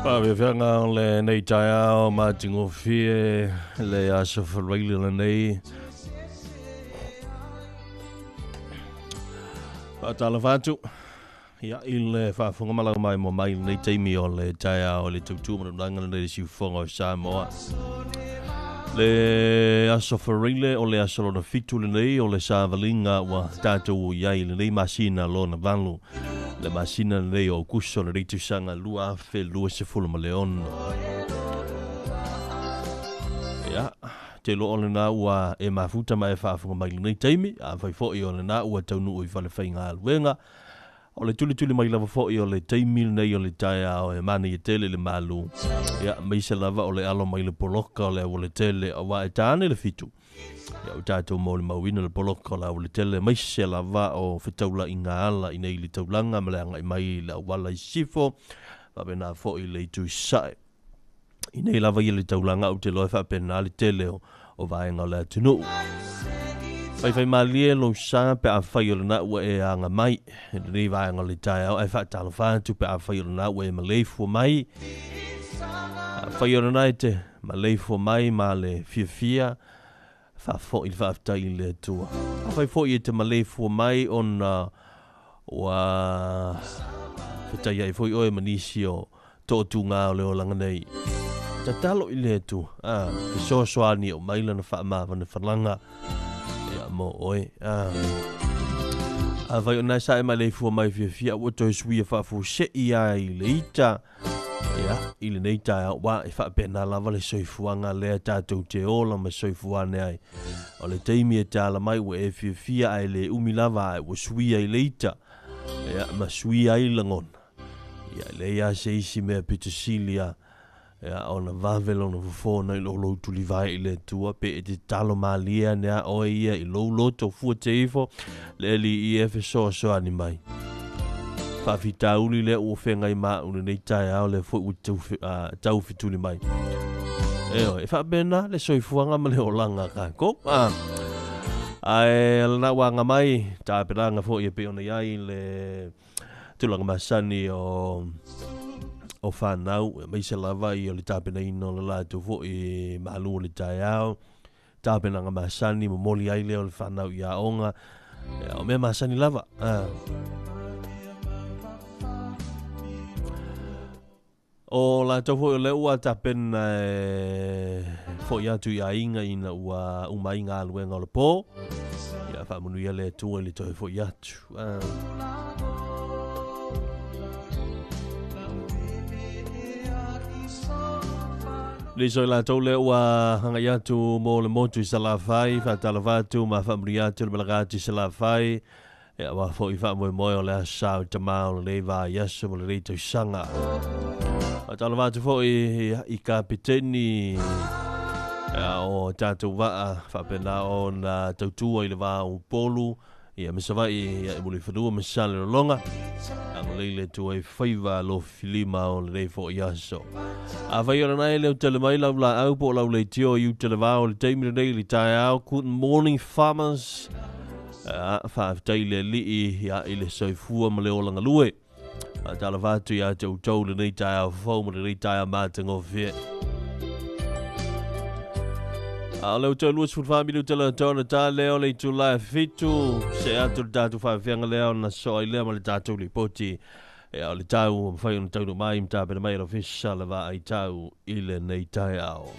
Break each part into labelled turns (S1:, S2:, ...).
S1: Vi fjernger le nei taia o matingo fie le aso whalaili le nei. Talofa atu. Ia I le whaafunga malau mai mo mai nei teimi o le taia o le tautu manuranga le siufonga o Samoa. Le aso whalaili o le aso lona fitu le nei o le sāwalinga wa tātou iai le nei masina lona valu. Le masina nei o kuso le reitu sanga lua fe lua se fulu ma leon. Ia, te lo ole na ua e mafuta ma e whaafunga mai nei teimi, a whai fōi ole na ua taunu ui whale whai ngā luenga. O le tuli mai lava fōi o le teimi nei o le taia o e mani e tele le malu. Ia, meise lava o le alo mai le poloka o le o le tele o wa e tāne le fitu. Ia o tātou mo le mauina le poloka la o le tele meise lava o whetaula I ngā ala I nei le taulanga ma le anga I mai le awala I sifo wabe nā fōi le tu sae I nei lava I le taulanga o te loe whapena le tele o vaenga o le atunu whai malie lo sa pe a whai o le na ua e anga mai e nei vaenga o le tae au e whaatalofa tu pe a whai o le na ua e maleifu mai whai o le na e te maleifu mai ma le fia fa fo il fa afta il tua fa fo i te malefu mai on wa fata ia fo o manisio to tu nga o le langa nei ta talo il tu so ani o mai lana fa ma van falanga ia mo oi vai ona sa malefu mai fia o to sui fa fu se ia I leita Ia, I nei tae wa I whapena lava le soifuanga lea tātou te ola ma soifuane ai. O le teimi e tāla mai wa e fia ai le umi lava ai wa sui ai leita. Ia, ma sui ai langon. Ia, le ia se isi mea pitasilia. Ia, o na vavelo na fufona I lo tuli vai I le tua pe e te talo malia nea oe ia I lo to fua te ifo. Le li I e so ani mai. Whawhita uli le ua whenga I maa unu nei tae au le fwoi u tau fituli mai. Eo, e whabena le soifuanga ma le o langa ka. Ko? Ai, lana wanga mai, tā peranga fwoi e pe ona iai le tulanga masani o whanau. Mai se lava I o le tāpena ino le la tu fwoi malu o le tae au. Tāpena nga masani, mo moli ai le o le whanau I a onga. O mea masani lava. O la tau fo le ua tapen fo ia tu ia inga ina ua umai ngā luenga o le pō. Ia wha munu ia le tua le toi fo ia tu. Le soi la tau le ua hanga ia tu mo le motu I salawhai, wha talavatu ma wha munu ia tu le malagati salawhai. Ia wa fo I wha moe o le asau tamau le va yasu mo le reito sanga. Talofa fo I kapiteni o tātou waa whapena o na tautua I le wā o polu ia mesawai ia muli whanua mesale o longa ang leile tua I whaiva lo filima o le rei fo I aso a whai ora nai leo tele mai lau la au po lau le tio I utele wā o le teimi le nei li tae au good morning farmers whaaftai le lii ia I le soifua ma le o langa lue Talofa atu ia te utau le nei tae au whau ma le nei tae au mātango fie. A leo tau luas fulfamilu tala tōna tā leo le tu lai fitu se atu le tātou whawhianga leo na so ai leo ma le tātou li poti. E au le tau mwhai on tau no mai mta pena mai rofisa le wā ai tau I le nei tae au.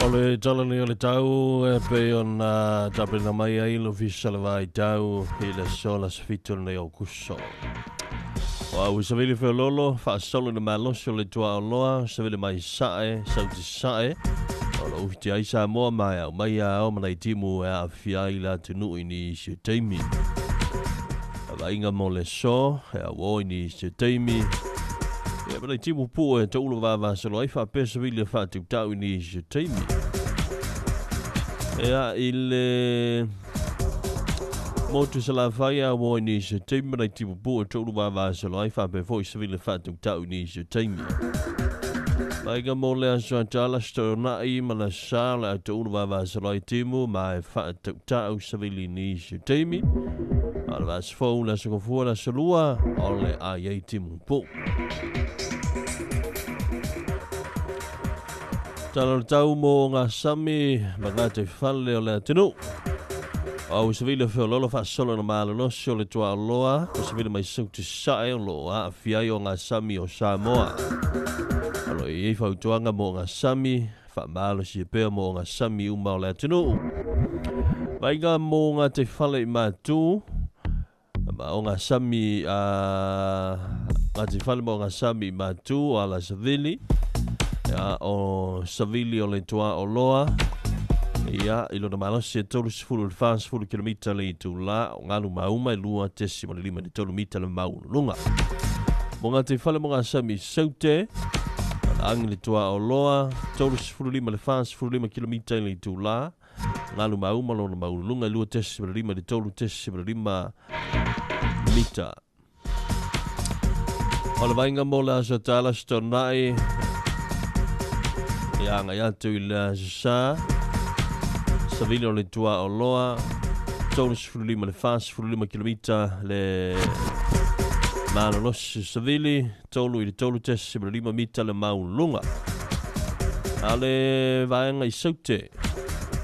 S1: Ole talani ole tau pe ona tapena mai ai lo fisala vai tau ile sola sfitol nei o kusso. Wa usavili fe lolo fa solo na malo le tua loa savile mai sae sauti sae. Ola ufiti ai Samoa mai o mana timu a fia ila tunu ini si teimi. Ava inga mo le so a wo ini si teimi. E mana timu pu e tolu va solo ai fa pesa vile fa tu tau ini si teimi. Ja, il motu sala faia wo ni se teimi na tipu po tolu va solo ai fa pe foi civile fatu tau ni se teimi. Mai ga mo le so tala sto na I mana sala tolu va solo ai timu mai fa tau civile ni se teimi. Al vas fo la so fu la solua ole ai timu po. Talo tau mo ngā sami mga te whale o le atinu. Au savile whio lolo wha solo na mālo nosio le tua loa. O savile mai sauti sae o loa a whiai o ngā sami o Samoa. Alo I whautuanga mo ngā sami wha mālo si e pēr mo ngā sami uma o le atinu. Vai ngā mo ngā te whale I mātū. O ngā sami ngā te whale mo ngā sami I mātū o ala savili. Ya o savili o le tua o loa. Ya ilo na malo se tolu sifuru le fans fulu kilomita le tu la o ngalu mauma lua tesi mo le lima le tolu mita le mau lunga. Mo ngā te whale mo ngā sami saute. Angi le tua o loa. Tolu sifuru lima le fans fulu lima kilomita le tu la. Ngalu mauma lo na mau lunga lua tesi mo le lima le tolu tesi mo le lima mita. O le vainga mo le aso tala stonai. Ya ngai atu I le sa savili o le tua o loa tolu sifurulima le fas sifurulima kilomita le manolosi savili tolu I le tolu tesi le lima mita le maulunga a le vaenga I saute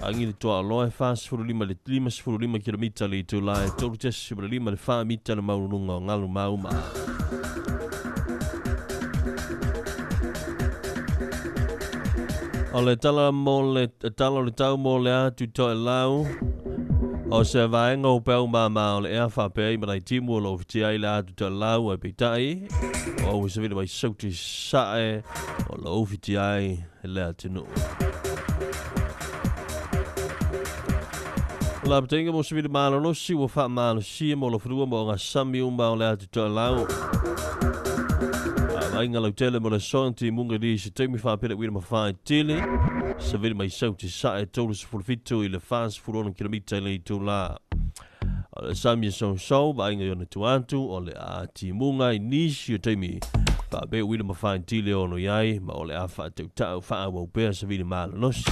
S1: angi le tua o loa fas sifurulima le lima sifurulima kilomita le tula e tolu tesi le lima le fa mita le maulunga o ngalu mauma. O le tala le tau mo le atu to e lau. O se vaenga o pēu mama o le ea whapea I manai timu o lo fiti ai le atu to e lau e peitai. O se vile mai sauti sae o lo fiti ai le atinu. O la ptenga mo se vile malo no si wa wha malo si mo lo frua mo ngā sami umba o le atu to e lau. Ainga lau tele mo le sonti munga di se teimi whapere wira ma whae tele. Sa vile mai sauti sae tolu se fulfitu I le fans furona kilomita le tu la. O le sami son so ba ainga yona tuantu o le a ti munga I nisi o teimi. Whape wira ma whae tele ono iai ma o le a wha tau tau wha wau pēr sa vile maalo nosi.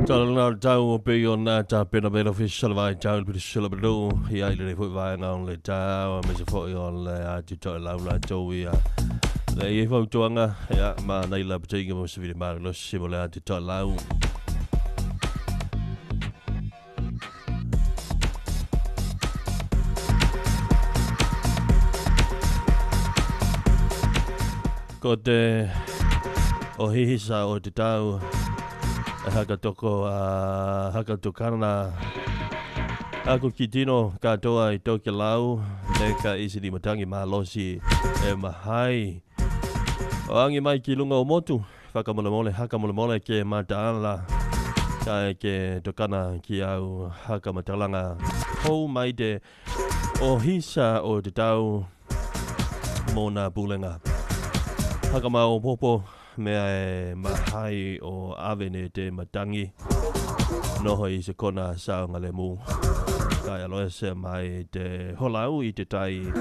S1: Tala tau o pe ona ta pena bela official vai tau pe sila belo ia ile foi vai ngang le tau me se foi on le a tu to la tau ia le e foi tuanga ia ma nei la ptinga mo se vile ma lo se mo le a tu to la Ko te o hihisa o te tau haka toko haka tukana ako ki tino katoa I toke lau neka isi di matangi mahalosi e mahai o angi mai ki lunga o motu whakamolemole hakamolemole ke mataala kai ke tokana ki au hakamatalanga hou mai te o hisa o te tau mona pulenga hakamau popo mea e mahai o avene te matangi noho I se kona saunga le mu kai aloe se mai te holau I te tai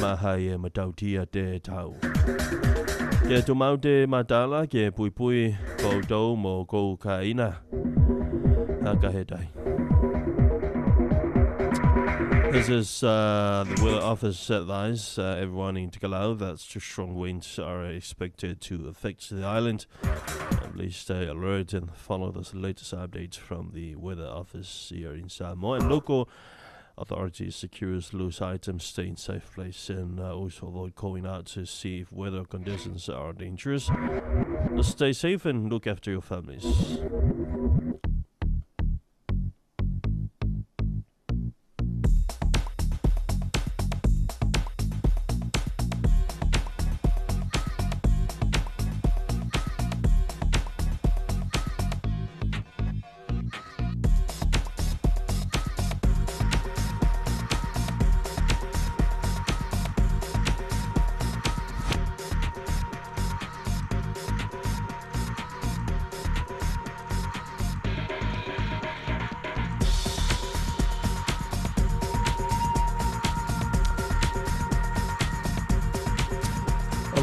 S1: mahai e matautia te tau ke tu mau te matala ke pui pui koutou mo kou kaina hakahetai. This is the weather office advice. Everyone in Te Kalau, that's too strong winds are expected to affect the island. Please stay alert and follow the latest updates from the weather office here in Samoa. And local authorities secures loose items, stay in safe place, and also avoid going out to see if weather conditions are dangerous. Stay safe and look after your families.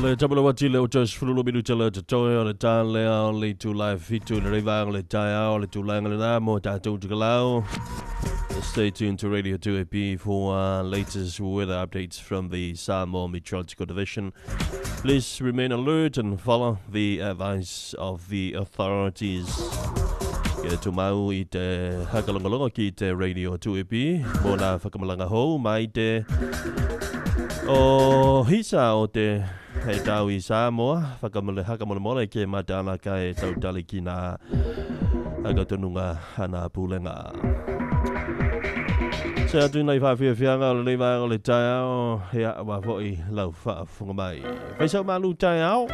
S1: Le tabula wati le o tos fululu bidu tala te toi o le tā lea o le tu lai fitu le rewa o le tai au le tu langa le nā mo tātou Te Kalau. Stay tuned to Radio 2AP for latest weather updates from the Samoa Meteorological Division. Please remain alert and follow the advice of the authorities. Kia tu mau I te hakalongalonga ki te Radio 2AP mo nā whakamalanga hou mai te o hisa o te hei tau I Samoa, hakamolemole ke matala kai tau tali ki nā hakatonunga hana pulenga. Se atu nei whawhiawhianga o le lewa o le tai ao, hea wa fwoi lau whaafunga mai. Whaisau malu tai ao?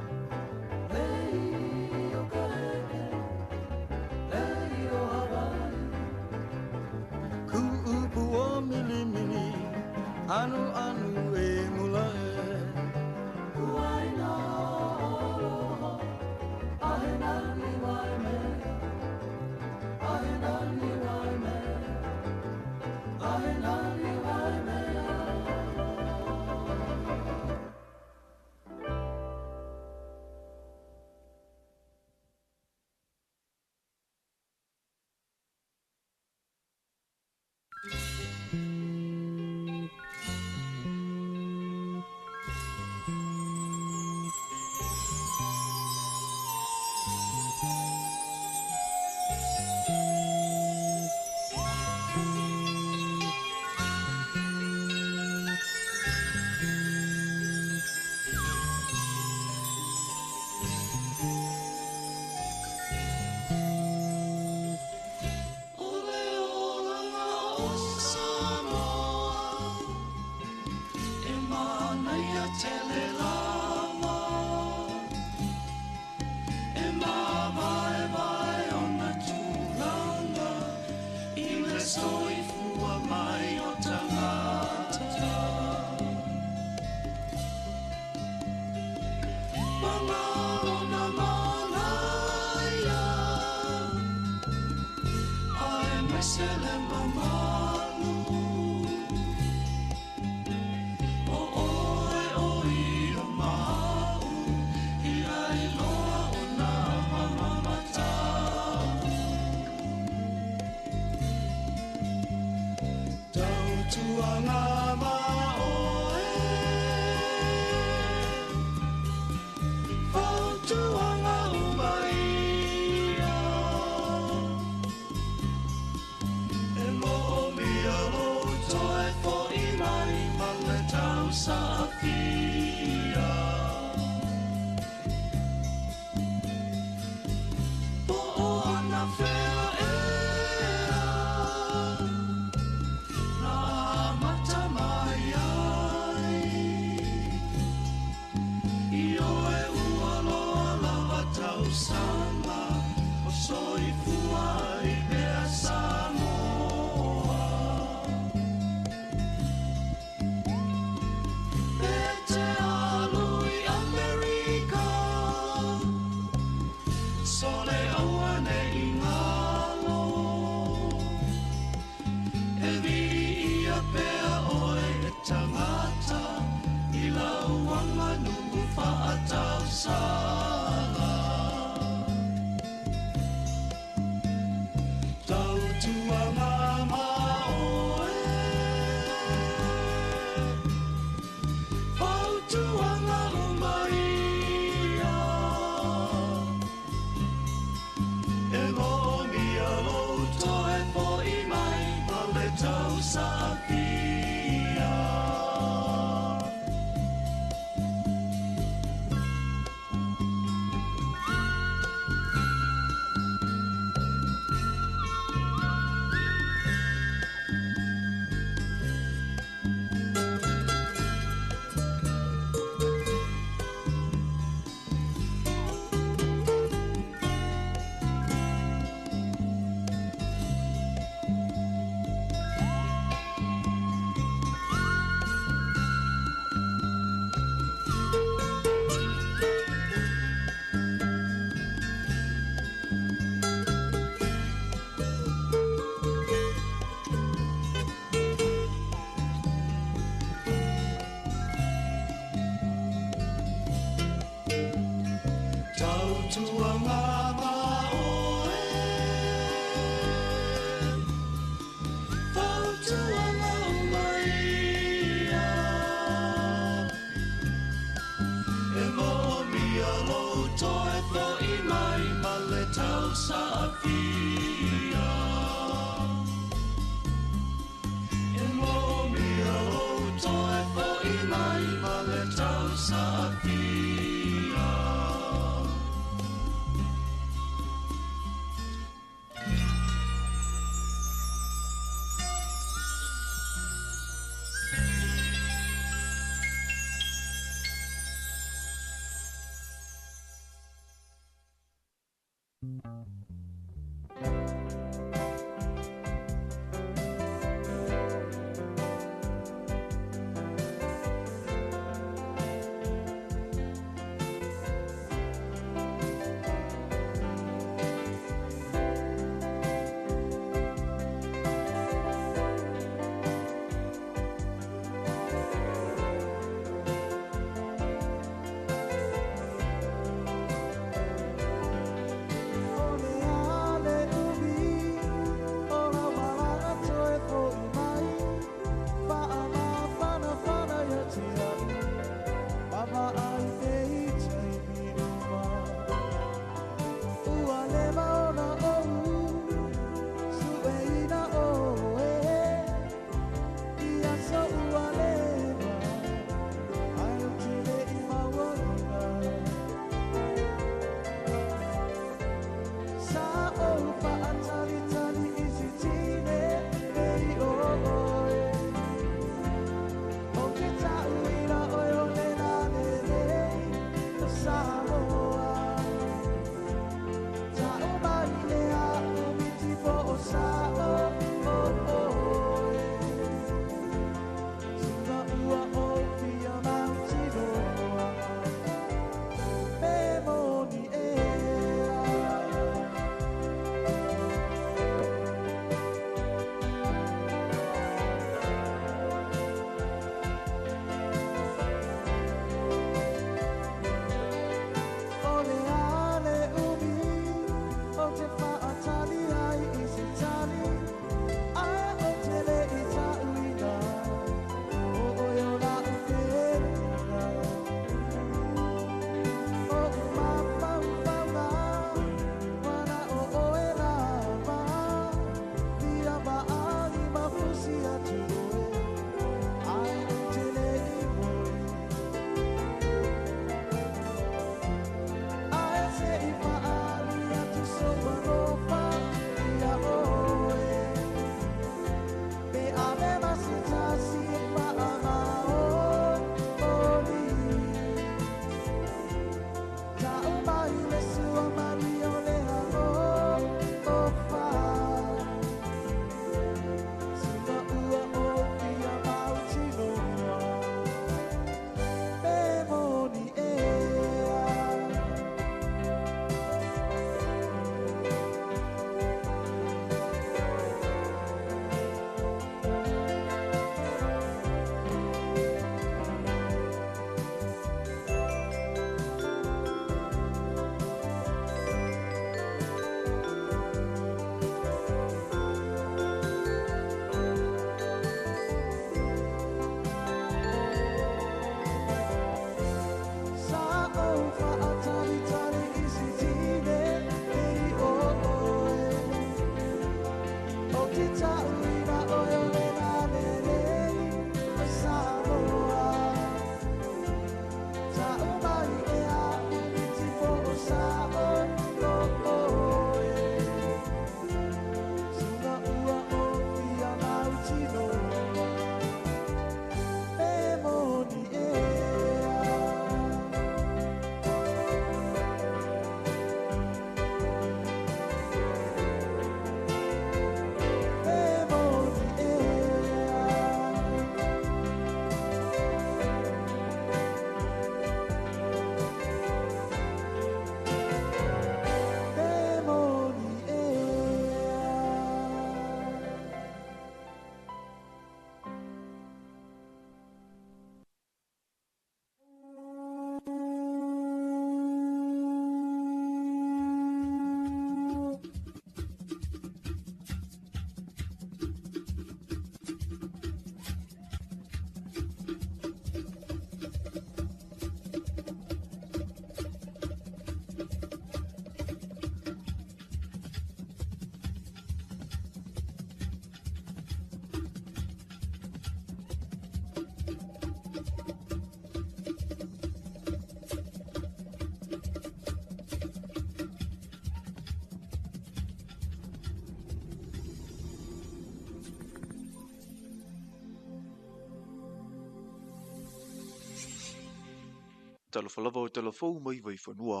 S2: Talofa lava o talafou mai vai whanua.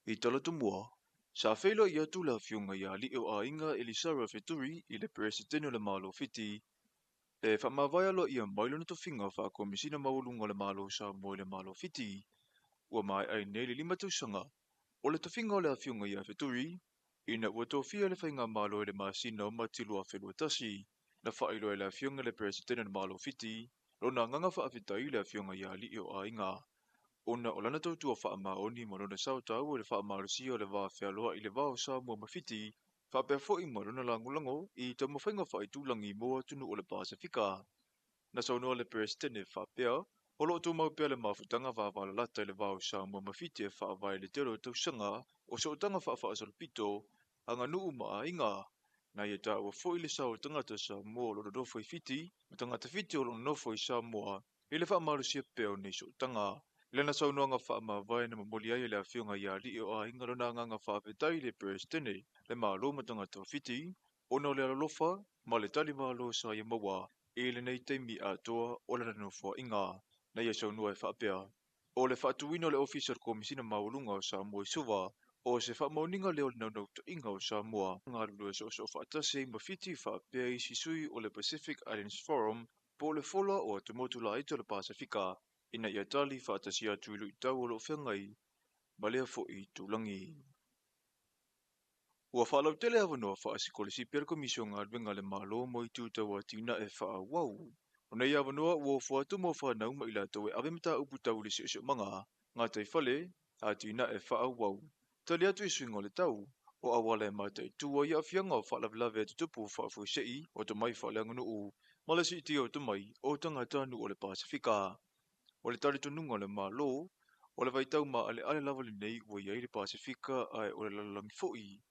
S2: I talatu mua. Sa whailo i atu la whiunga ia li o a inga Elisara Feturi i le presidente le malo fiti. E whamawai alo ia mailo na to whinga wha komisina maulunga le malo sa moi le malo fiti. Ua mai ai nei le lima tausanga. O le to whinga o le a whiunga ia Feturi. Ina ua to whia le whainga malo e le masina o matilua whenua tasi. Na whailo e le a whiunga le presidente le malo fiti. Lona nganga wha awhitai le a whiunga ia li o a inga. Ona o lana tautua whaamaoni mo lona sao tau o le whaamarusia o le wā whialoa i le wā sa mua mawhiti, whapea fōi mo lona langulango i tau mawhainga whai tūlangi moa tunu o le Pasifika. Na saunoa le presidente whapea, o loo tū mau pea le mawhutanga wā lata i le wā sa mua mawhiti e whaavai le tero tau sanga o sa utanga whaasolpito, anga nuu maa inga. Na ia tā ua fōi le sao tangata sa mua o lona nofo i fiti, o tangata fiti o lona nofo i sa mua, i le whaamarusia pea o nei sa utanga. Lena saunoanga whaamawai na mamoli ai le awhiunga ia li o a inga lona nganga whaapetai le presidente le malo matanga tau fiti, ona le alolofa, ma le tali malo sa ia maua, e le nei teimi atoa o le nanofua inga, na ia saunua e whaapea. O le whaatuina le officer komisina maulunga o Samoa i suva, o se whaamauninga leo le naunauta inga o Samoa, ngā lulu e so whaatase i mawhiti whaapea i sisui o le Pacific Islands Forum, po le fola o atumotu la ito le Pasifika, ina ia tali whaatasi atu ilu i tau o lo whengai, ma lea fo i tūlangi. Ua whalau tele awanoa whaasiko le sipera komisio ngā ruenga le malo mo i tūtau a tina e wha wau. O nei awanoa ua whaatu mo whanau ma ila tau e awemata upu tau le sio manga, ngā tai whale, a tina e wha wau. Tali atu i swingo le tau, o awale mata i tua i awhianga o whaalavelave atu tupu whaafuisei o to mai whaaleanga nuu, malasi i tia o to mai o tangata nu o le Pasifika. O le tari tonunga le malo, o le vaitau ma ale lava le nei ua iai le Pasifika ai o le lalangi foi.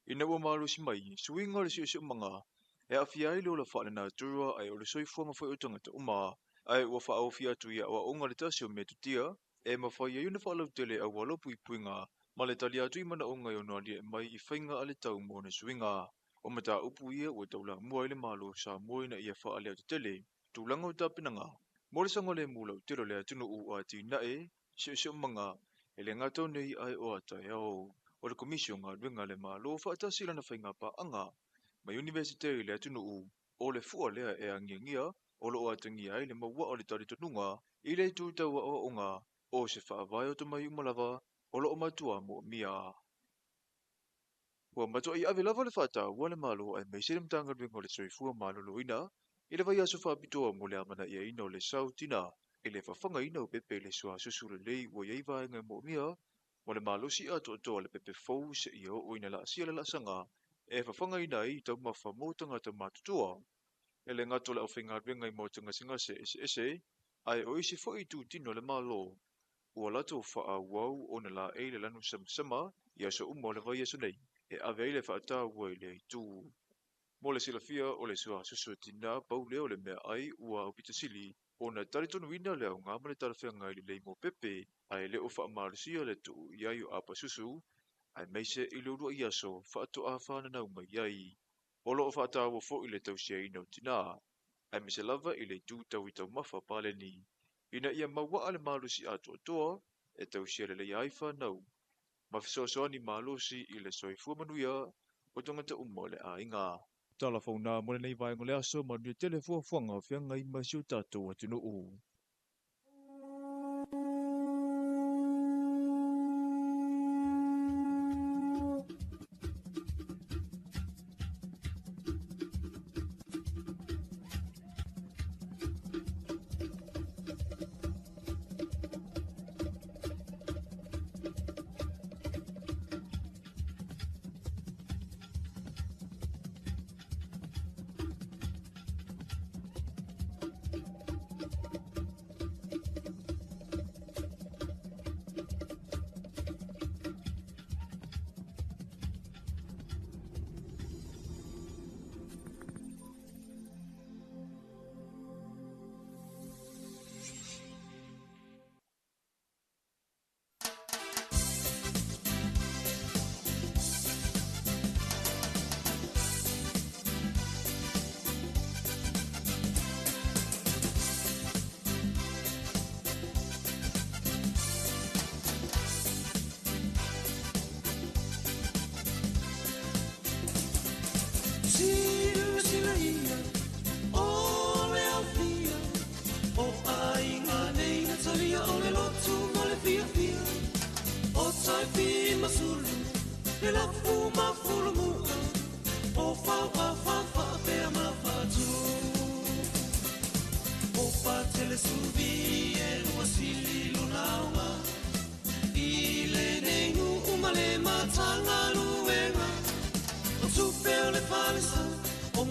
S2: Ina ua malo si mai, suinga le sio manga, e awhia ai le o la whaale nā turua ai o le soifua mawhai o tangata uma, ai ua wha au fia atu ia o onga le tasi o metutia, e mawhai ai una whaalau tele au walopu i puinga, ma le tali atu i mana onga i ona lia mai i whainga ale tau mo na suinga. O mata upu ia ua taula mua ile malo sa mua na ia whaale atu tele, tūlanga o tāpinanga. Mole sanga le mula o tiro le atunu u a tina e, sio manga, e le ngato nei ai o atai au. O le komisio ngā ruenga le malo whaatasi lana whainga pa anga. Mai universitari le atunu u, o le fua lea e angiangia, o lo o atangia ai le maua o le taritonunga, i le tūtau o onga, o se whaavai o tamai umalava, o lo o matua mo mia. Ua matua i ave lava le whaata ua le malo ai mai sere mtanga ruenga o le soifua malo loina, i le vai aso whaapitoa mo le amana ia ina o le sau tina, i le whawhanga ina o pepe le sua susure lei ua iei vaenga mo mia, mo le malo si ato atoa le pepe fau se ia o ina la asia le la sanga, e whawhanga ina i tau mawha mo tangata matutua, e le ngato le au whinga ruenga i mo tangasinga se ese, ai o isi fo i tu tino le malo, ua lato wha wau o na la e le lanu sama, i aso umo le vai aso nei, e ave le whaata ua i le i tu. Mo le silafia o le sua susu tina pau leo le mea ai ua upita sili o na taritonu ina leo ngā mane tarafea ngai le leimo pepe ai le o wha marusia le tu iai o apa susu ai meise i le urua i aso whaato a whana nau mai iai. O lo o whaata ua fo i le tau sia ina o tina ai meise lava i le tu tau i tau mawha pale ni. Ina ia maua ale marusi ato atoa e tau sia le le iai whanau. Mawhisoasoani malusi i le soifua manuia o tangata umole a inga. Talafona mo le nei vai ngole aso ma ni telefua fuanga fianga i masio tatou atinu u.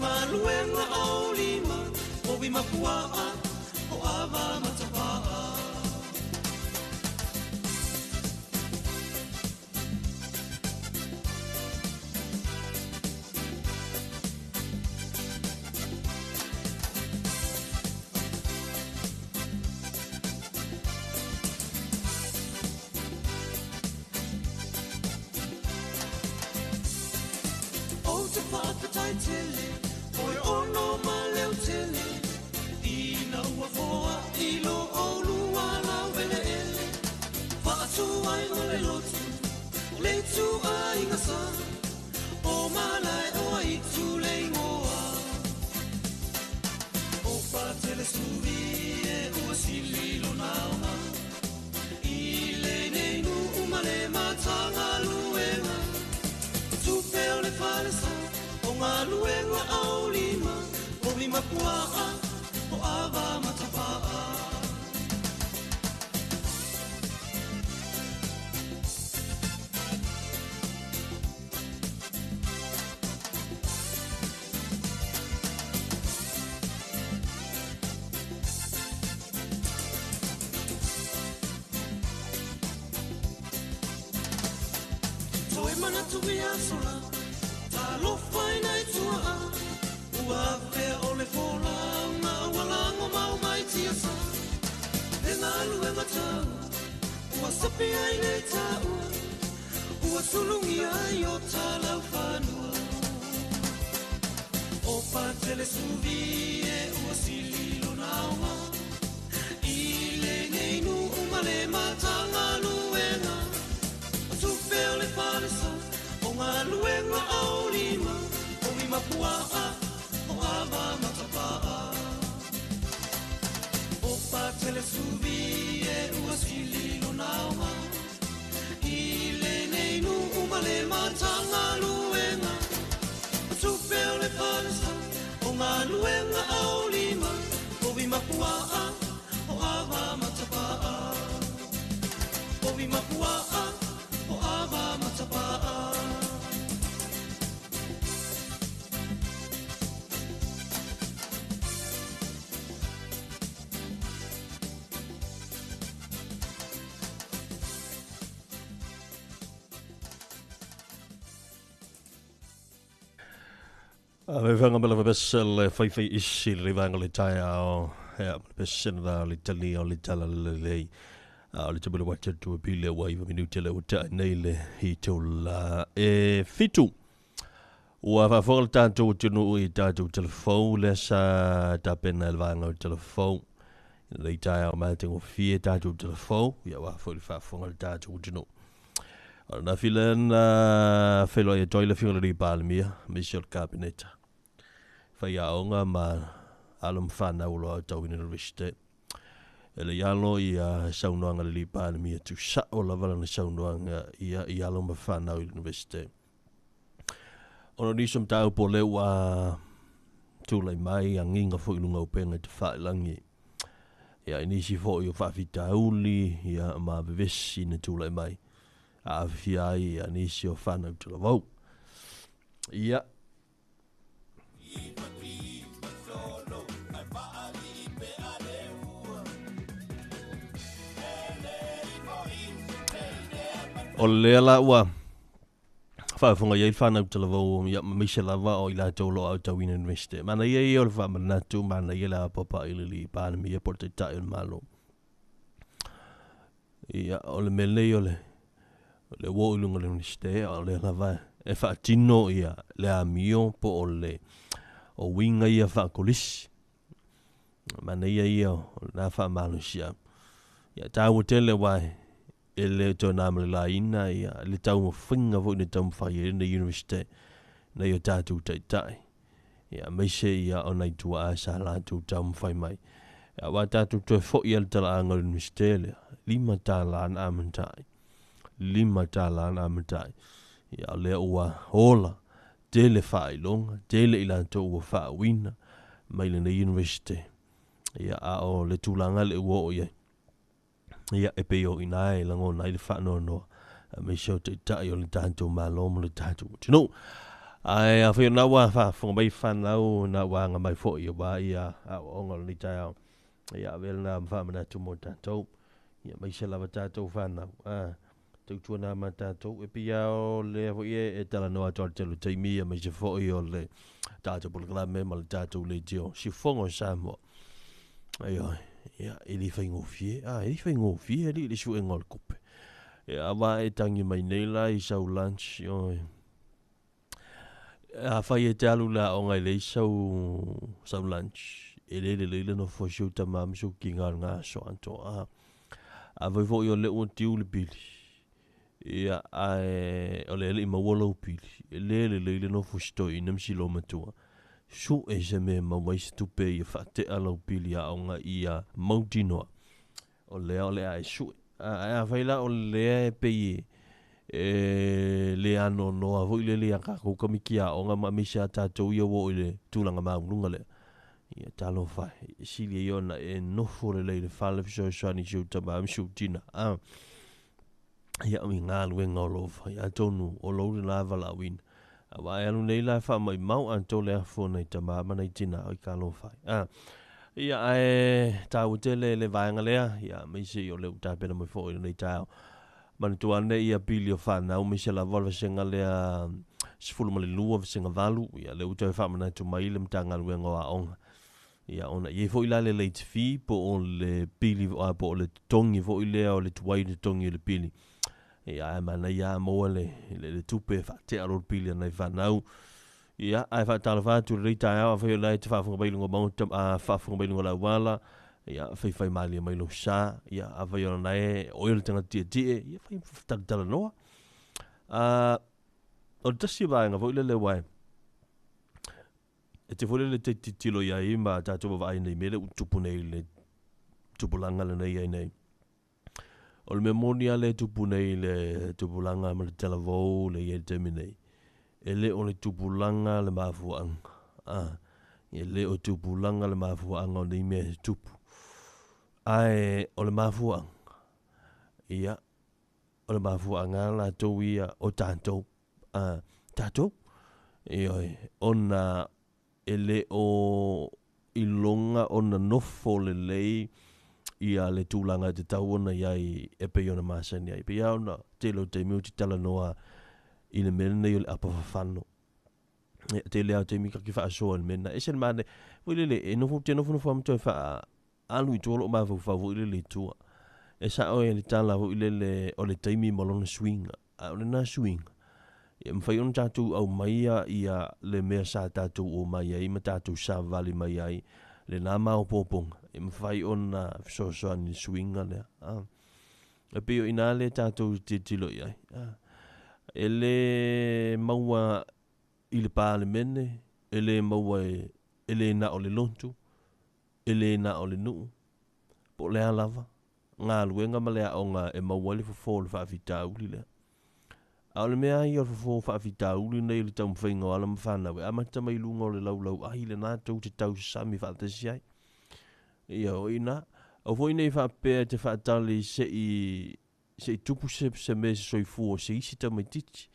S3: ngā luenga au lima, o wi mapua o awa matapaa. Tele, oi ono ma leo tele, ina ua foa ilo o lua la wele ele, whaatu ai o le lotu, le tu ai ngasa, o malai o ai tu le ingoa. O pa tele suvi e ua sililo naonga, i le nei nu umale matanga luenga, tu peo le falesa, ngā luenga au lima, o mi mapuaa, o awa matapaa. Toi mana tui a sola, Talofa nei tua ua pe ole fola una walango mau mai tiasa e ngā luenga tau ua sapi ai nei tau ua sulungi ai o talau whanua o patele suvi e ua sililo nauma i le nei nu umale matanga luenga o tupe ole whanesa o ngā luenga au lima, o mi mapuaa, o awa matapaa. O pa tele suvi e ua sililo nauma, i le nei nu umale matanga luenga, o tupe o le whanesa, o ngā luenga au lima, o mi mapuaa, o awa matapaa. O mi mapuaa, o awa matapaa.
S1: Me whanga mela besel whaiwhai isi le wanga le tai ao besel da le tali o le tala le lei o le tabula wacha tu a pile wa iwa minuti le uta nei le hi tau la fitu ua whawhora le tātou tunu i tātou telefou le sa ta pena le wanga o telefou le tai ao mātingo fie tātou telefou ia wa whawhora le tātou tunu na filen whelo e toile whingara ri pālemia Michel Kabineta whai aonga ma alum whanau loa tau in universite ele ialo i saunoanga le li pālemia tu sa o lavala na saunoanga i alum whanau i universite ono nisam tau po leu tūlai mai a nginga fo ilunga upenga te whailangi ia inisi fo i o whawhitauli ia ma vevesi na tūlai mai a fiai a nisi o whanau te la vau. Ia. O lea la ua. Whawhunga iei whanau te la vau ia mamise lava o i la tolo au tau ina universite. Mana iei o le whamanatu, mana iei la papa ili pānami ia por te tai on malo. Ia o le melei o le wo ilunga le universite o le lava e whaatino ia le amio po o le o winga ia whaakolisi mana ia o na whaamalusia ia tau tele wai e le tō nāmale la ina ia le tau mo whinga vo ina tau mwhai na universite na ia tātou tai ia meise ia o nei tua a sa la tau mwhai mai ia wa tātou tō fo ia le tala anga universite le 5 tāla an amantai 5 tāla na matai. Ia lea ua hola, tele whailonga, tele ila tō ua whaawina, mai le na universite. Ia a o le tūlanga le ua o ia. Ia e pe o inae lango nai le whaanoa noa. Me shau te tai o le tātou mālomo le tātou. Tino, ai a fe na wa fa fo mai fan na o na wa nga mai fo yo ba ia a onga ni ta ia vel na fa mana tu mo ta to ia mai se la ta to fa na tu tu na ma ta to e pia o le fo e tala no a to te lu te mi mai se fo yo le ta to bul la me mal ta to le dio si fo ngo sa mo ai ia ili fa ngo fie ili fa ngo fie li su ngol kupe ia va e tangi mai nei la i sa lunch yo a fai e te alu la o ngai le sau lunch e le no fo siu ta mam su ki ngā so anto a vai fo yo le o tiu le pili ia o le i mawolo pili e le no fo sto i nam si lo matua su e se me ma wai stupe i fa te alo pili a o ngai ia mautinoa o le a su a fai la o le pe le ano no a voi le aka ko kamikia o nga ma misa tatou ia wo ile tulanga maununga le ia talofa sili iona e nofo le fale so shani juta ma mshutina ia mi ngal we ngolo ia tonu o lo la vala win wa ia lu nei la fa mai mau anto le fo nei tama ma nei tina o kalofa ia tau le vanga le ia mi se o le uta pena mo fo nei tau man tu ane ia pili o whanau mi se la volva senga lea sifulu ma le lua senga valu ia le uta e whamana tu mai le mtanga luenga a onga ia ona ie fo ila le late fee po o le pili po o le tongi fo ilea o le tuai le tongi le pili ia mana ia moa le tupe te aro pili anai whanau ia ai whatala whatu reita au a whai lai te whafunga bailunga mautam a whafunga bailunga la wala ia fai mali mai lo sa ia ava yo na o ile tanga tie ia fai tala noa o tasi va nga vo ile le wai e te vo le te tilo ia i ma ta to va nei mele tupu nei le tupulanga le nei ai nei o le memoria le tupu nei le tupulanga ma le telavo le ia te minei ele o le tupulanga le mafuang ele o tupulanga le mafuang o nei me tupu ai o le mafuang ia o le mafuang la to ia o tanto tato ona ele o ilonga ona nofo le lei ia le tūlanga te tau ona iai e pe ona masani ai pe ia ona te lo te miu te tala noa i le mena nei o le apa whawhano te lea te mika ki wha asoa le mena e sen mane wile e nofo te nofo amto e wha alu i tōlo o mafu whawu ile le tua e sa o e le tala vo ile le o le taimi malona swing a o le na swing e mwhai on tātou au maia ia le mea sa tātou o maia i ma tātou sa vali mai ai le nā mao pōponga e mwhai on na fisosoa ni swinga lea e pio ina le tātou te tilo iai e le maua i le pāle mene e le maua e le na o le lontu e le na o le nuu po lea lava ngā luenga ma lea o ngā e maua le fofo le whaafita uli lea a o le mea i o le fofo whaafita uli nei le tau mwhainga o ala mwhanawe a mata mai lunga o le laulau ahi le nā tau te tau sami whaatasi ai ia o ina au fo ina i whaapea te whaatali se i tupu se me se soifu o se isi tau mai titi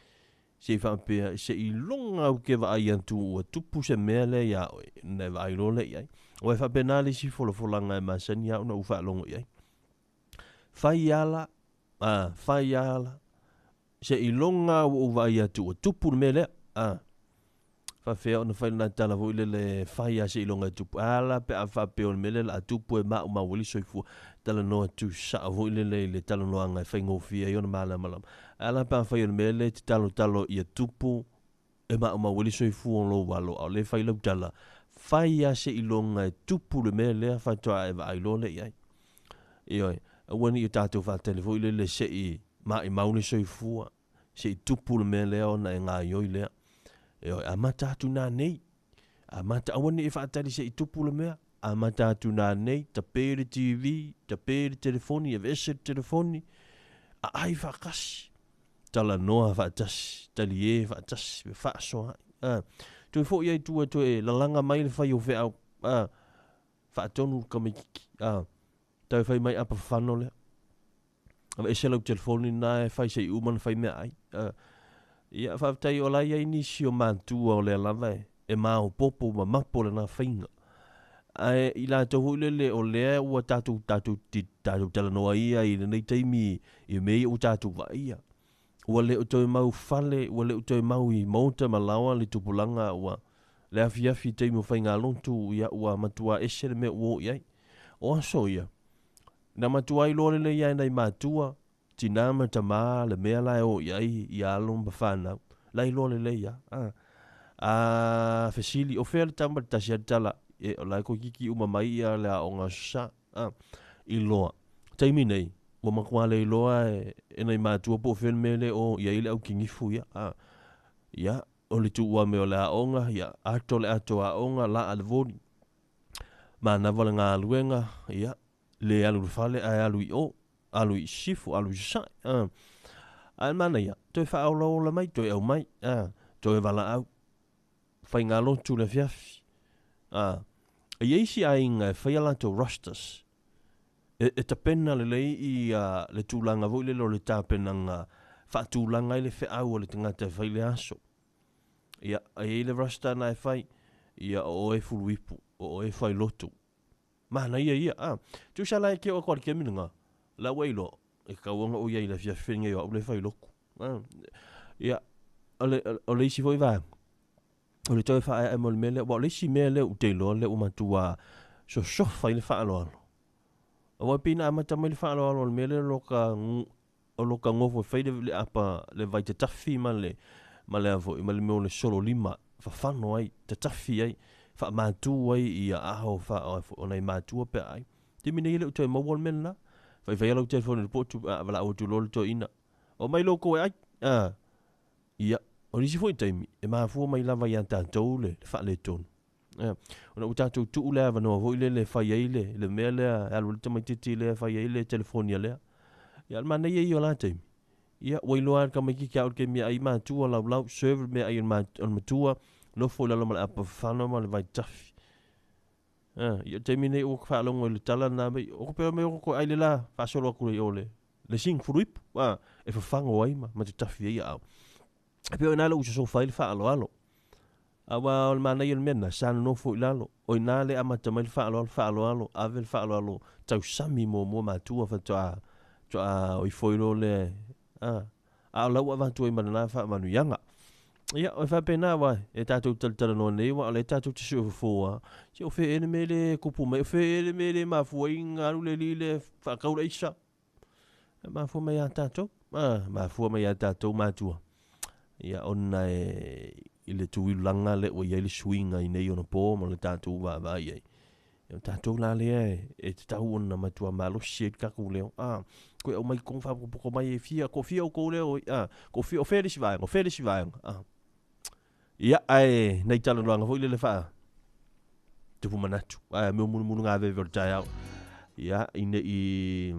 S1: se i whaapea se i longa au ke wa ai antu o tupu se mea le ia ne wa ai lo le iai o e whaapea nā le si folanga e masani au na uwha longo iai fai ala se i longa o vai atu o tupu me le fa fe ona fai na tala vo le fai a se i longa tupu ala pe a fa pe on mele la tupu e ma wili soifu tala no tu sa vo le tala no anga fai ngofia i ona mala malam ala pa fai on mele te talo i tupu e ma wili soifu on lo walo o le fai lo tala fai a se i longa tupu le mele fa to e vai lo le ai io wani i tātou wha telefo i le se i mauni soifua se i tupu le mea lea ona e ngā ioi lea a matatu nā nei awani e whaatari se i tupu le mea a matatu nā nei ta pere TV ta pere telefoni e vese telefoni a ai whakasi tala noa whaatasi tali e whaatasi me whaasoa tui fo iai tua tu e lalanga mai le whai o whea whaatonu kamikiki tau fai mai apa whano lea. Awa e selau telefoni nā e whai sei uman whai mea ai. Ia whaftai o lai ai nisi o mātua o le lava e mā o popo ma mapo le na whainga. I la tau lele o lea ua tātou tala noa ia i nei teimi i mei o tātou wa ia. Ua le o toi mau fale, ua le o toi mau i mauta malawa le tupulanga ua le afi teimi o whainga lontu ia ua matua ese le mea uo iai. O aso ia. Na matua i lore le iai nei mātua, tinama tamā le mea lai o iai i alon ba whanau. Lai lore le ia. Fesili o whea le tamba tasi atala. E o lai ko kiki umamai ia le a o ngā sa. I loa. Teimi nei. Ua makua le i loa e nei mātua po when mele o iai le au kingifu ia. Ia. O le tu ua me o le a onga. Ia. Ato le ato a onga la a le voni. Ma navala ngā aluenga. Ia. Le alu fale ai alu i o. Alu i sifu. Alu i sa. Ai mana ia. Toi wha au lau la mai. Toi au mai. Toi vala au. Whai ngā lontu le fiafi. Ia isi ai ngā whaialato rosters. E tapena le lei i le tūlanga voi le lo le tāpena ngā whaatūlanga i le whaau o le tangata whai le aso. Ia, ai le roster na e whai. Ia o e fuluipu. O e whai loto. Mana ia. Tu sa lai ke o kwa ke minunga. La wailo. E kauanga o ia i le fiawhenga i au le whai loko. Ia, o le isi voi vang. O le toi whae e mo le mele. Wa le isi mele u te loa le umatua so whai le wha alo alo. O wai pina amata mai le wha alo alo le mele o loka ngofo whai le apa le vai te tawhi ma le avo i ma le meo le solo lima. Whawhano ai, te tawhi ai. Wha mātua ai i a aho o nei mātua pe ai. Te mine ile u toi mawal mele la. Whai ala u te whone le potu wala o tu lolo to ina. O mai loko e ai. Ia. O nisi fwoi taimi. E maa fua mai lava i an tātou le wha le tonu. Ona u tātou tuu lea wanoa hoi le whai eile. Le mea lea. Alu le tamai titi lea whai eile. Telefonia lea. Ia alma nei e i o la taimi. Ia. Wailoa ka mai kiki au ke mea ai mātua lau. Server mea ai on matua. No fo la ma apa fano ma le vai tafi. Ia taimi nei o ka longo le tala na mai. O ko pe me o ko ai le la. Fa solo ku le ole. Le sing fruip. E fa fango ai ma te tafi ia au. Pe o nalo uso so file fa alo. Awa o mana i mena san no fo ilalo. O inale amata mai fa alo. Avel fa alo. Tau sami mo matua fa toa o i foilo le. A la wa tu i mana fa manu yanga. Ia, o wha pena wa, e tātou talitara noa nei wa, ale tātou te seo fōa. Si o whe ene mele kupu mai, o whe ene mele mafua i ngaru le li le whakaura isa. Mafua mai a tātou? Mafua mai a tātou mātua. Ia, ona i le tuilanga le o iei le swinga i nei ona pō, ma le tātou wa iei. Ia, tātou la lea e te tau ona matua malo siet kaku leo. Koe au mai kong whapoko mai e fia, ko fia o kou leo, ko fia o where si vaenga. Ia, ai, nei tala noanga hoi le wha. Te pumanatu. Meo munu ngā vewe o tai au. Ia, ine i...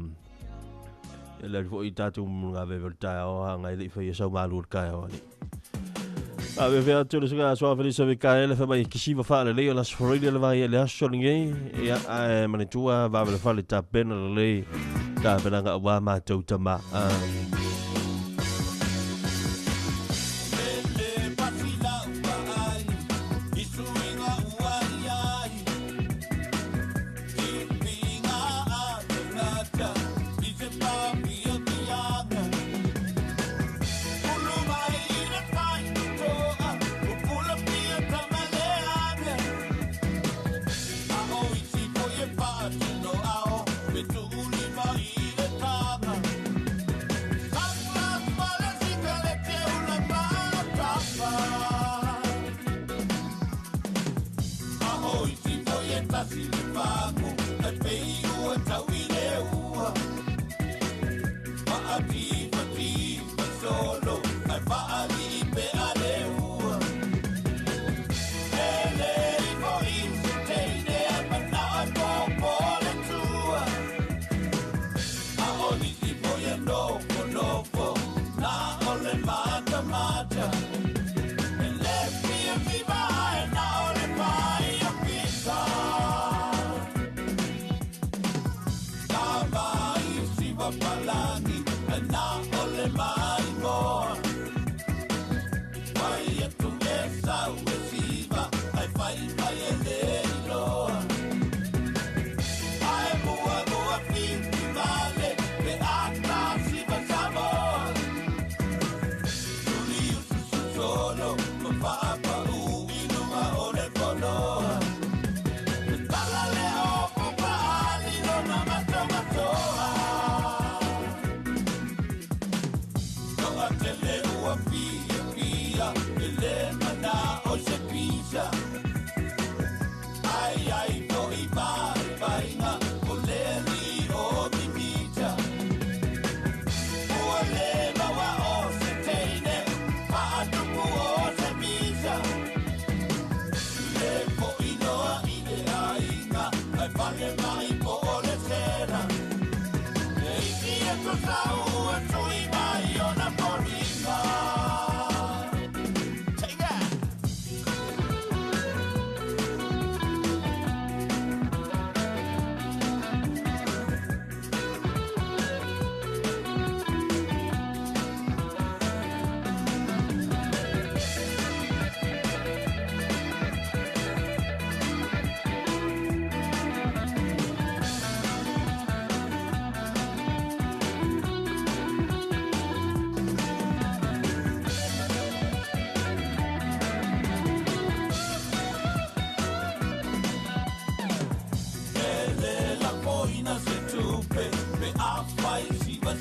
S1: Ia, lari fo i tātou munu ngā vewe o tai au. Ngai le i whai e sau mālu o kai au. Vewe a tūle sanga soa whari sa kai le wha mai kisiwa wha le leo las whareile le vai e le aso ngei. Ia, ai, manitua, vawe le whale tā pena le lei. Tā pena ngā wā mātou tama.
S3: Talofa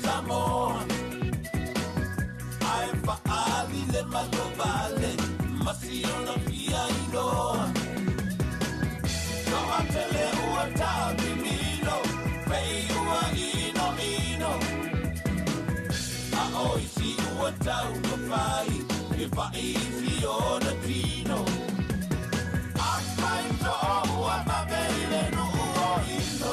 S3: Samoa ai whaali le malobale masiona pia iloa Noa tele ua tabi mino Pei ua ino A oisi ua tau no pai E paisi o na tino A pai to ua mabele no ua ino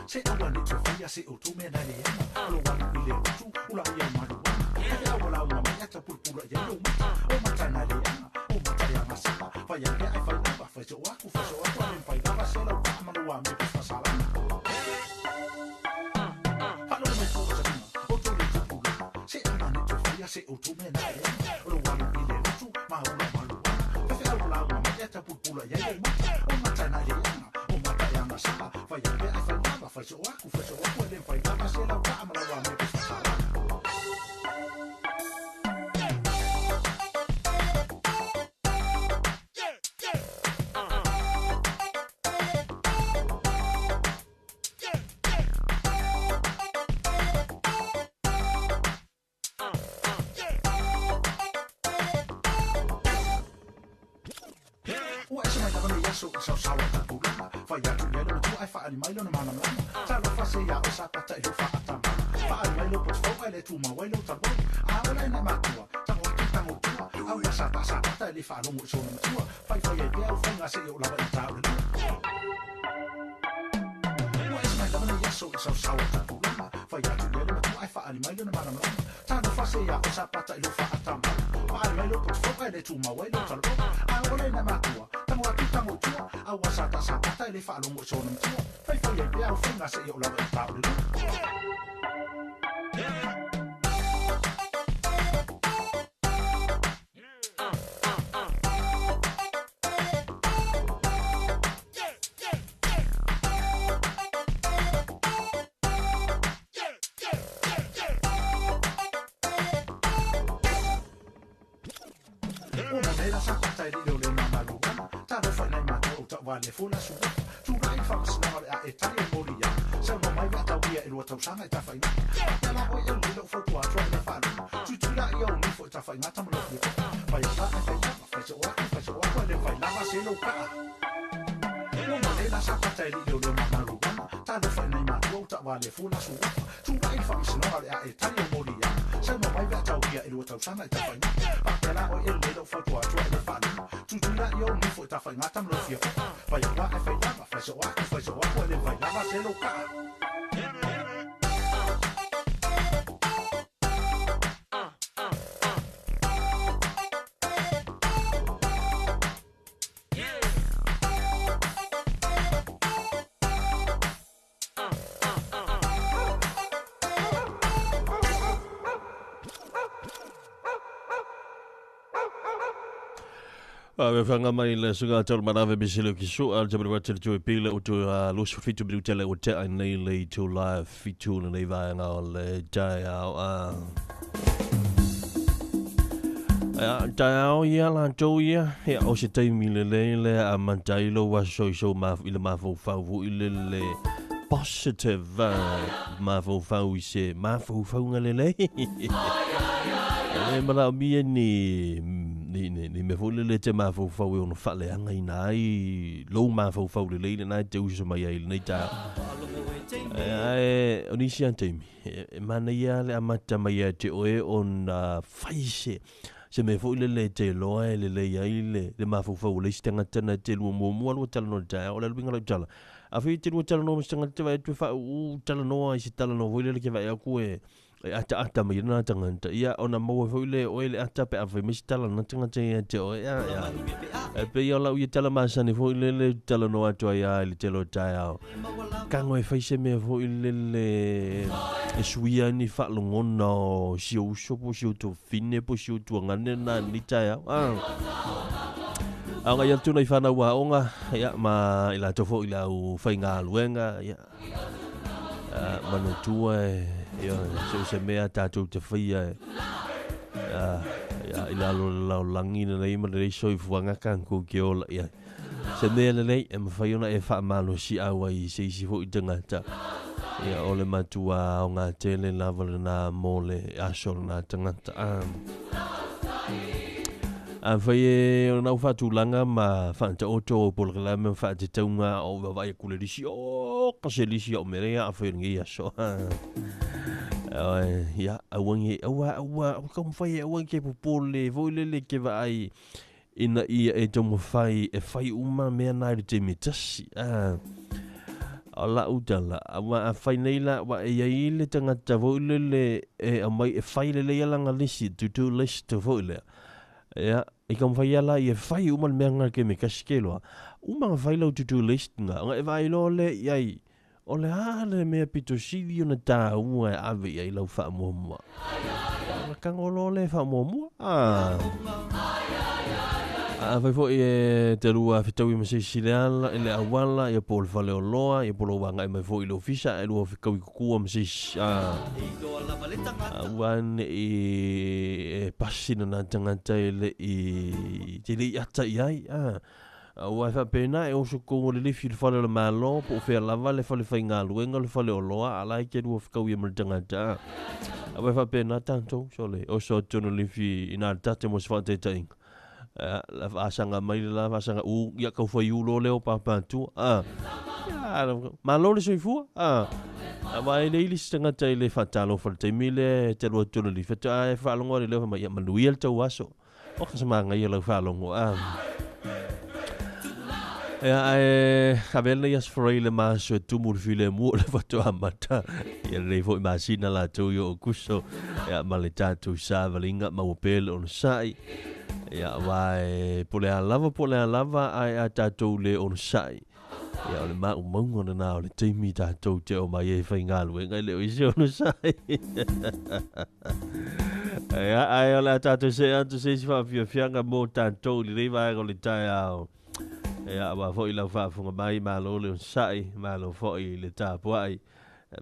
S3: Se awa ni te whaia se o tume na le ana Alo wanu i le utu ula ia maru ana Eke awa la unga mai ata pulpula ia lo mata O mata na le ana, o mata ia masapa Whaia mea ai whai lava, whai se o aku Anen whai lava se lau ka manu a me pus wasalana Halo me kua sa kina, o tole te pula Se awa ni te whaia se o tume na le ana Alo wanu i le utu, ma ula maru ana Eke awa la unga mai ata pulpula ia lo mata O mata na le ana, o mata ia masapa Whaia mea ai whai lava, whai se o aku Anen whai lava se lau ka manu a me pus wasalana So sawa tapulana Whaia tu lelo tu ai whaari mailo na mana mana Talofa se ia o sapata i ho whaatama Whaari mailo pot whauka le tu mawailo taboi A ola ina matua, tango atu tango tua Au ia sapata le whaarongo i sona matua Whai e pia u whainga se i o lawa i tau le Ua esi mai lamana ia so sawa tapulana Whaia tu lelo tu ai whaari mailo na mana mana Talofa se ia o sapata i ho whaatama Whaari mailo pot whauka le tu mawailo taboi A ola ina matua tango tua au asata le whaalongo i sona matua Whai e pia u whainga se i o lawa i tau le Vale fola suga tu rai fa snava a etalia moria se no mai va tawia e luata usanga e tafai na la o e lo fo tua tro le fa tu la io mi fo tafai na tamlo ni fa ya fa fa se wa ko le fa na va se lo ka no ma le la sa pa tai io le ma ru ta lo fa na ma tu vale fola suga tu rai fa snava a etalia moria se no mai va tawia e luata usanga e tafai na la o e lo fo tua tro le fa tu la io mi fo tafai na tamlo ni Vai lá, vai se o arco, ele vai lá, vai ser o cara.
S1: Me whanga mai le sunga tau manawe misilo ki so al jamani wate le tue pile o tu losu fitu biru tele o te ai nei le tu live fitu na nei vai ngā o le tai au tai au ia la tau ia hea o se taimi le a mantai lo wa so ma ile ma fo fau ile positive ma fo fau I se ma fo fau ngale e mara mia ni me fo le te ma fo fau o no fale anga ina ai lo ma fo fau le na te uso mai ai nei ta oni si antemi mana ia le amata mai te oe on faise se me fo le te loa le ai le ma fo fau le stanga tana te lu mo lo tala no ta o le binga lo tala a fi te lu tala no stanga te vai tu fa u tala no ai si tala no vo le ke vai aku ata mai na tanganta ia ona mo fo le o le ata pe a fi mistala na tanganta te o ya pe ia la u tala ma sa ni fo le tala no atu ia le telo ta kango e faise me fo le suia ni fa longono si o so po si o to fine po si o to ngane na ni ta ya anga ia tu nei fana wa onga ia ma ila to fo ila u fainga luenga ia manu tua ia se mea tātou te whaia ia ila lo langi na nei ma rei soi fuanga kanko ki ola ia se mea lelei e mawhaiona e wha malo si awa I se isi fo I tangata ia ole matua o ngā tele lava na mole asol na tangata whai e o nau whatu langa ma whanta oto o polkala me whate taunga o wawai kule risi o kase risi o merea a whai ngi aso ia awangi awa kam whai awangi ke popole voilele ke vai ina ia e tomo whai e whai uma mea nai te mitasi ala utala awa a whai neila wa e iaile tangata voilele e amai e whai lele alanga lisi to list to voile ia I kam whai ala I e whai uma mea ngā ke me kasikeloa uma ngā whai lau to list ngā e vai lo le iai o le hale mea pito siri o na tā ua e awe iai lau wha mua kangolo le wha mua vai fo e te rua whitau I masei sileala e le awala e pole whale o loa e polo wanga e mai fo I lo fisa e rua whikau I kukua masei wan e pasina na tangata e le I te le ata iai Wai wha pēna e oso kongo le lifi le whale o le malo po whea lava le whale whai ngā luenga le whale o loa ala I ke rua whikau I maritangata Wai wha pēna tantou so le oso tono lifi I nā tate mo se whate tainga la asanga mai la asanga u ia ka foi u lo leo papa tu ma lo le soifu vai le ili stanga tai le fatalo for te mile te lo tu le fata e fa longo le ma ia manuel te waso o ka sama ngai le fa longo kabel ia sfrei le maso tu mur file mu le foto amata ia le foi masina la tu yo kuso ia maleta tu sa valinga ma opel on sai ia vai pole lava ai a tatou le on sai ia o le ma umongo na o le teimi tatou te o mai e whainga luenga le o isi on sai ia ai o le tatou se antu se si whawhianga mo tatou li reiva e o le tai au ia wa foi la whafunga mai ma lo le on sai ma lo foi le tapuai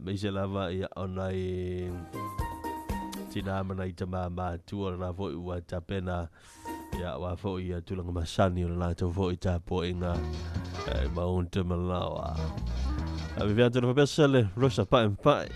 S1: me se lava ia onai tina mana I te mama tua na foi ua tapena ia wa foi ia tulanga masani o na to foi tapo inga maun te malawa a vivia te no pesele rosa pa en pai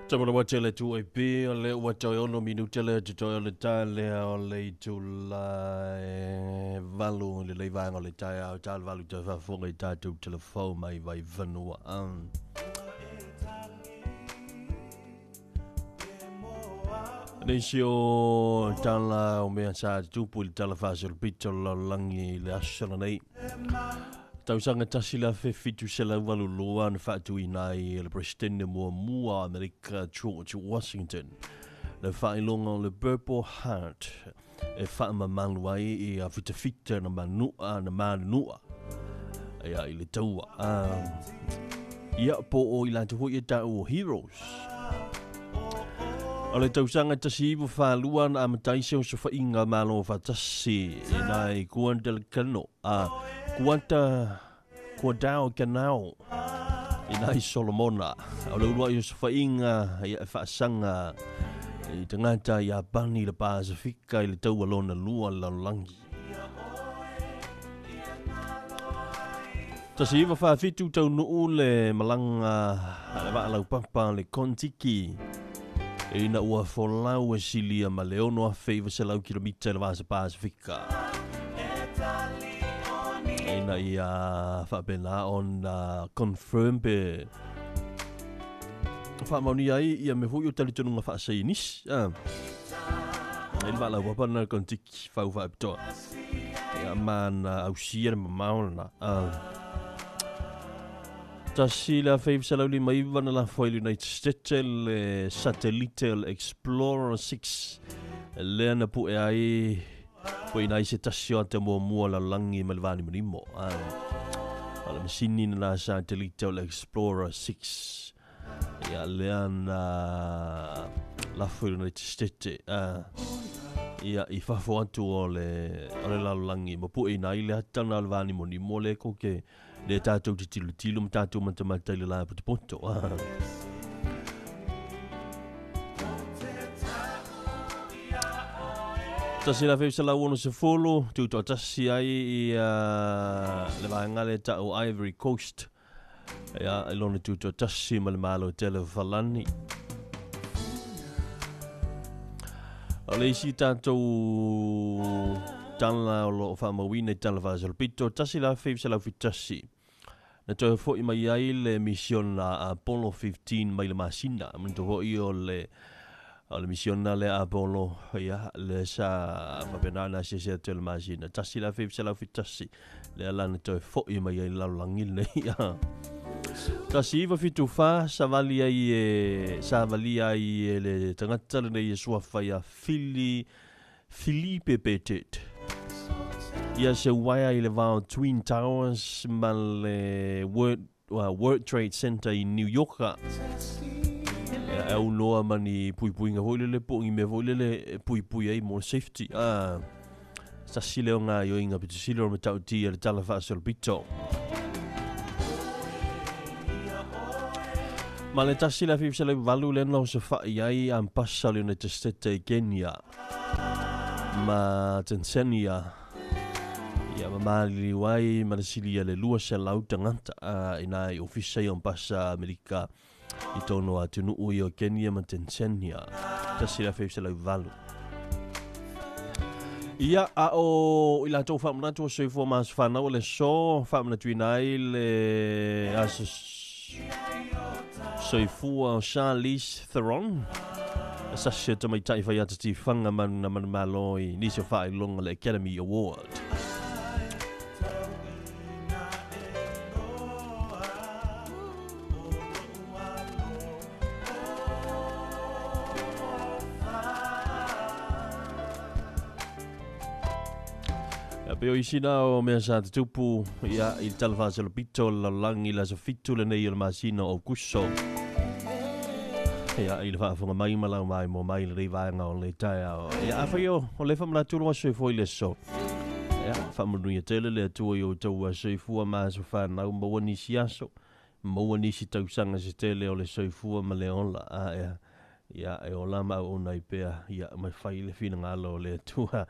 S1: Tamara watele tu e pe o le watoi ono minutele te toi o le tale o le tula valu le leivanga o le tai au tal valu te whafonga i tātou telefau mai vai vanua. Nei si o tala o mea sa tupu i Talofa Samoa langi le asana nei. Tausanga tasi la fe fitu se la walu loa na whaatu i nai le presidente mua Amerika George Washington. Le whailonga o le Purple Heart e whaama manuai i a fita na manua na manua. Ia i le taua. Ia po o i lantu hoi e tau Heroes. O le tausanga tasi iwa whalua na amataise o sa whainga malo whatasi i nai kuanta le kano. Kuanta dao kanao i nai Solomona. O le urua i o sa whainga i a whaasanga i tangata i a bani le Pasifika i le taua lona lua laulangi. Tasi iwa whawhitu tau nuu le malanga le waalau papa le kontiki. E ina ua folau e silia ma le ono a feiva se lau kilomita le vasa Pasifika. E ina ia whapena on confirm pe. Whamauni ai ia me hui o talitonunga whaasai nis. E ina waalau papa na kontiki whau whaapitoa. Ia mana au sia na mauna. Tasi la feiva se lau li maiva na la foili United States le satellite Explorer 6 le na pu e ai po ina i se tasi o te mua la langi ma le vani manimo ala masini na satellite Explorer 6 ia le na la foili United States ia i fafo atu o le la langi ma pu ina i le hatana le vani manimo le koke le tātou te tilu ma tātou matamata i le la poto. Tasi la fewisa la wono se folo, tuto tasi ai i le vaenga le tau Ivory Coast. Ia, ilona tuto tasi ma le malo tele falani. O le isi tātou tala o lo whamawina i Talofa Samoa, tasi la fewisa la fitasi. Na toi fo i mai ai le mission na Apollo 15 mai le masina. Mento ho i o le mission na le Apollo ia le sa papenana se te le masina. Tasi la fei la fitasi. Le ala na toi fo i mai ai la langil nei. Tasi iwa fitu fa sa vali ai le tangata le nei sua fai Filipe Petit. Ia se waia i le vao Twin Towers ma le World Trade Center i New York. E unoa mani pui-puinga hoile le po i me hoile le pui-pui ai more safety. Sa sile o ngā i o inga pitu sile o me tau tia le Talofa Samoa. Ma le tasi la fifisa le valu le nau se whai ai am pasa le United States i Kenya. Ma Tanzania. Ia mamali wai marasilia le lua se lau tangata ina i ofisa i pasa Amerika i tono a tunu ui o Kenya ma Tanzania. Tasi la fei se lau valu. Ia o ila tau whamanatu o soifua maas whanau le so whamanatu inai le soifua o Charlize Theron. Sasha tamai tai whai ata ti whanga man malo i nisi o whai longa le Academy Award. Peo isina o mea sa te tupu ia i Talofa Samoa la langi la sa fitu le nei o masina o kuso. Ia i le whaafunga mai malau mai mo mai le reivaenga o le taia. Ia awhai o le whamana tulu a soifo i le so. Ia whamanu i a tele le atua i o tau a soifua maa so whanau maua nisi aso. Maua nisi tausanga se tele o le soifua ma le ola. Ia e o lama o nai pea ia mai whai le whina ngalo o le atua.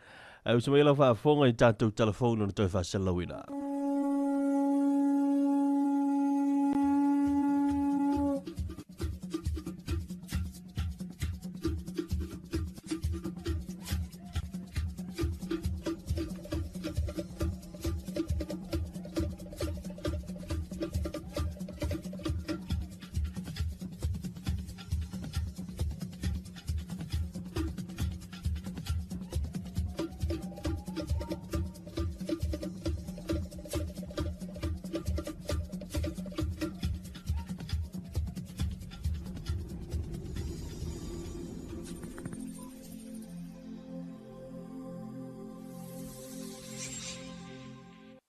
S1: Au se mai lau whaafonga i tātou telefono na toi whasalawina.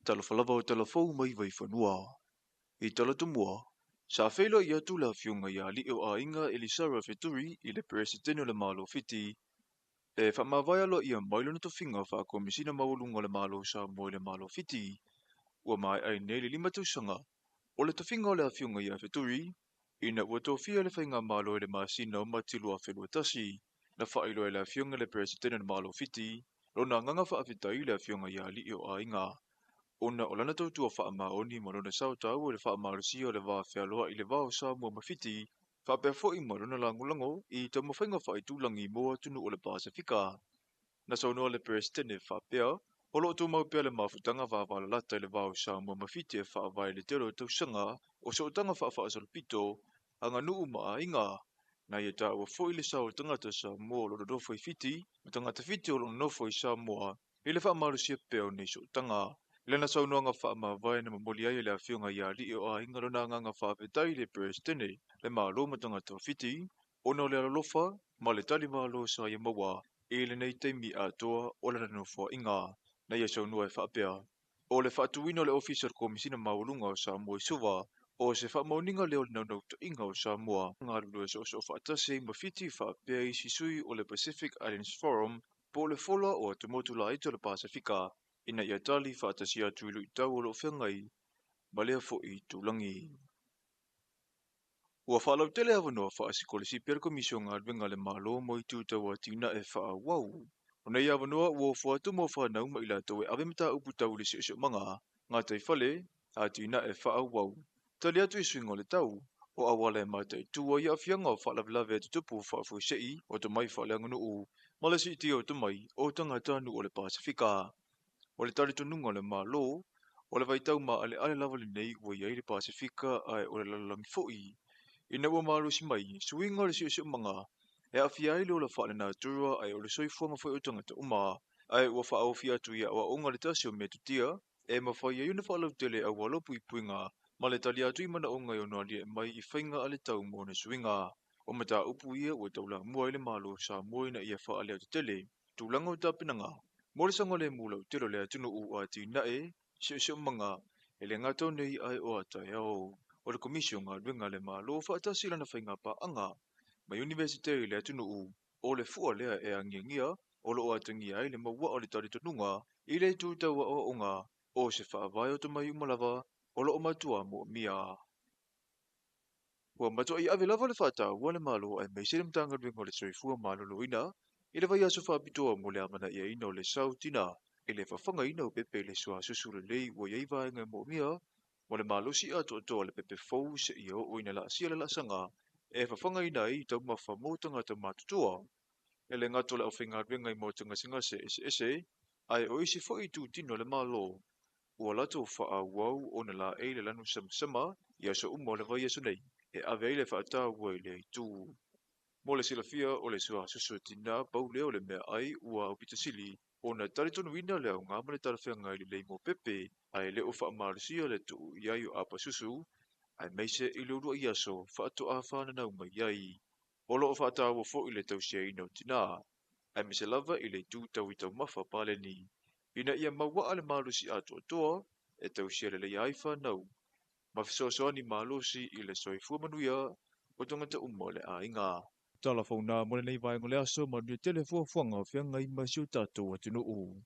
S2: Talofa lava o talafou mai vai whanua. I talatumua, sa whelo i atu la whiunga i ali o a inga Elisara Feturi i le presidente o le malo fiti. E whamawai alo i a mailo na to whinga wha komisina maulunga le malo sa mo le malo fiti. Ua mai ai nei le 5 tausanga. O le to whinga o le a whiunga i a Feturi, ina ua to whia le whainga malo e le masina o matilu a whelua tasi. Na whailo e le a whiunga le presidente le malo fiti. Rona nganga wha afitai le a whiunga i ali o a inga. Ona o lana tautua whaamaoni ma lona sautau o le whaamarusia o le whawhialoa i le wao sa mua mawhiti, whapea fo'i ma lona langulango i tau mawhainga whaitulangi moa tunu o le Pasifika. Na saunoa le presidente whapea, holo o tau maupea le mawhutanga whawala lata i le wao sa mua mawhiti e whaavai le tero tausanga o sa utanga whaafaasalupito, anga nuu maa inga. Na ia ta ua fo'i le sao tangata sa mua lo nofo i fiti, ma tangata fiti o lo nofo i sa mua, i le whaamarusia peo nei sa utanga. Lena saunoanga whaamawai na mamoli ai le a whiunga i a li o a inga rona nganga whaapetai le presidente le malo matanga tau fiti, ono le alolofa, ma le tali malo sa ia maua, e le nei teimi a toa o le nanofo inga, na ia saunua e whaapea. O le whaatuina le officer komisina maulunga o Samoa i suwa, o se whaamauninga leo le naunau to inga o Samoa, ngā lulu e so whaatase ma fiti whaapea i sisui o le Pacific Islands Forum, po le fola o tumotu la ito le Pasifika, ina ia tali whaatasia tuilu i tau o lo whiangai, ma lea fo i tūlangi. Ua whaalau tele awa noa whaasikole pera komisio ngā rwenga le malo mo i tūtau a tina e wha wau. O nei awa noa ua whaatu mo whanau ma ila tau e awe mata upu tau le sio manga, ngā tai whale, a tina e wha wau. Tali atu i swingo le tau, o awala e mata i tua i a whianga o whaalavelave atu tupu whaafui sei, o to mai whaaleangunu u, malasi i tia o to mai, o tangata nu o le Pasifika. O le tari tonunga le malo, o le vaitau ma ale lava le nei ua iai le Pasifika ai o le lalangi fo'i. Ina ua malo si mai, suinga le sio manga, e a fia le o la whaale na atura ai o le soifuanga fo'i o tangata uma, ai ua wha au fia atu ia o onga le tasio me tutia, e mawhai ai una whaalau tele au walopu i puinga, ma le tali atu i mana onga i ono alia mai i whainga ale tau mo na suinga. O mata upu ia ua taula mua ile malo sa moina ia whaale atu tele, tūlanga o tapinanga. Mo le sanga le mula utero le atunu u a tina e, sio manga, e le ngatau nei ai o atai au. O le komisio ngā rwenga le malo whaatasi lana whainga pa anga, ma universitari le atunu u, o le fua lea e angiangia, o lo o atangi ai le maua o le tari tonunga, i le tūtaua o onga, o se whaavai o tamai umalava, o lo o matua mo mia. Ua matua i ave lava le whaata ua le malo ai meise le mtanga rwenga o le soifua malo loina, i le vai aso whaapitoa mo le amana ia ina o le sautina, i le whawhanga ina o pepe le sua susure lei ua iei vaenga mo mia, mo le malosi ato toa le pepe fau se ia o ina la asia le la sanga, e whawhanga ina i tau mawha mo tangata matutua, e le ngato le au whinga rwenga i mo tangasinga se ese, ai o isi fo i tu tino le malo, ua lato wha wau o na la e le lanu sama, ia so umo le vai aso nei, e ave i le whaata ua i le tu. Mo le silafia o le sua susu tina pau leo le mea ai ua au pitasili, o na taritonu ina leo ngā male tarafenga i le leimo pepe, ai leo wha amarusia le tu iai o apa susu, ai meise i leo rua iaso wha ato a whana nau mai iai. Olo o wha atawa fo i le tausia ina o tina, ai meise lava i le tu tau i tau mafa pale ni. Ina ia maua ale malusi ato atoa, e tausia le iai whanau. Mawhisoasoa ni malusi i le soifua manuia, o tangata umole a inga. Talafona mo nei vai ngole aso ma ni telefo fuanga fianga i masio tato atino u.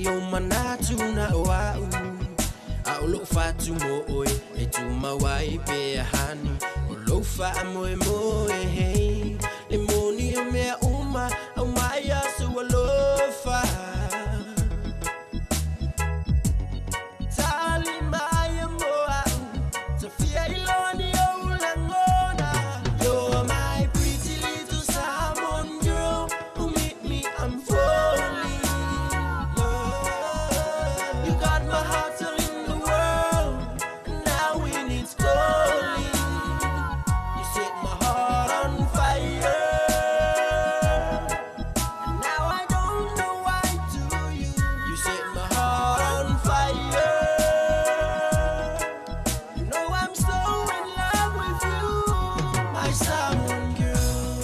S3: o manatu na wau au lo fatu mo oi e tu mawai pe hani o lo fa mo hey le moni me uma au mai asu lo fa tali mai mo au to fia iloni o langona you're my pretty little salmon girl who meet me I'm falling you got my heart all in the world and now when it's calling you set my heart on fire and now I don't know why to you you set my heart on fire you know I'm so in love with you my salmon girl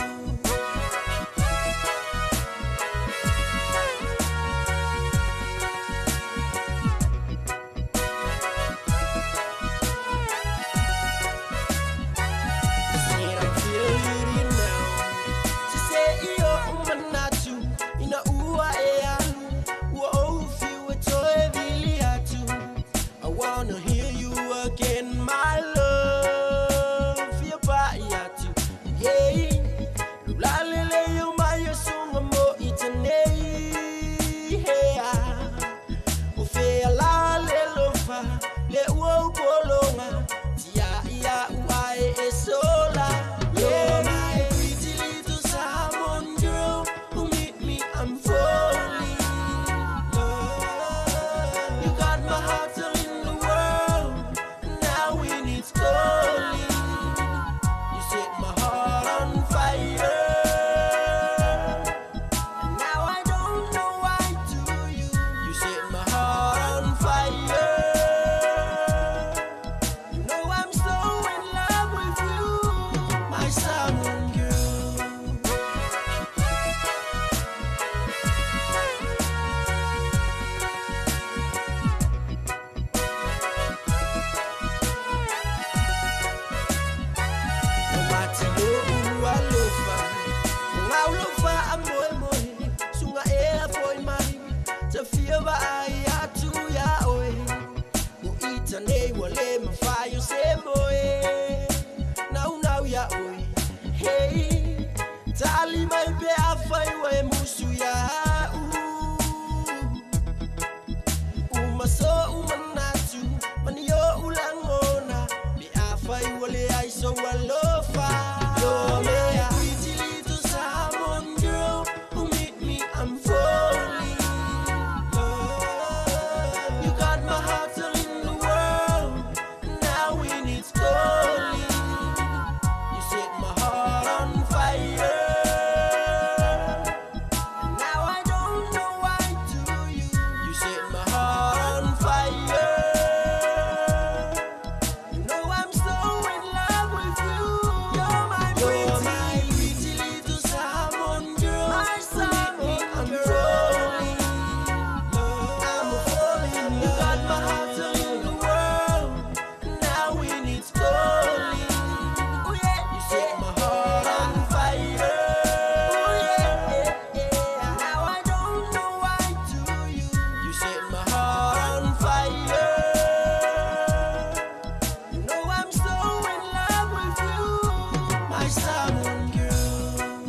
S3: said I feel you now she said yo manatu ina ua e alu ua ofi ua toe vili atu I wanna hear you again my love fia pai atu yeah lula lele yo mai sunga mo itanei hea o fea la le lofa le ua upolonga tia ia uai e sola you're my pretty little salmon girl who meet me I'm falling you got my heart all in the world and now when it's calling you set my heart on fire and now I don't know why to you you set my heart on fire you know I'm so in love with you my salmon girl Mati lo ua lofa ngau lofa a moe moe sunga e a foi mai te fia ba ai atu ya oe mo ita nei wale ma faio se moe nau ya oe hey tali mai be a fai we musu ya uma so uma natu mani yo ulangona be a fai wale ai so walofa you're my pretty little salmon girl who meet me I'm falling you got my heart all in the world and now when it's calling you set my heart on fire and now I don't know why to you you set my heart on fire you know I'm so in love with you you're my pretty little salmon girl my salmon I'm falling I'm falling you got my heart all in the world and now when it's calling oh yeah you set my heart on fire oh yeah now I don't know why to you you set my heart on fire you know I'm so in love with you my salmon girl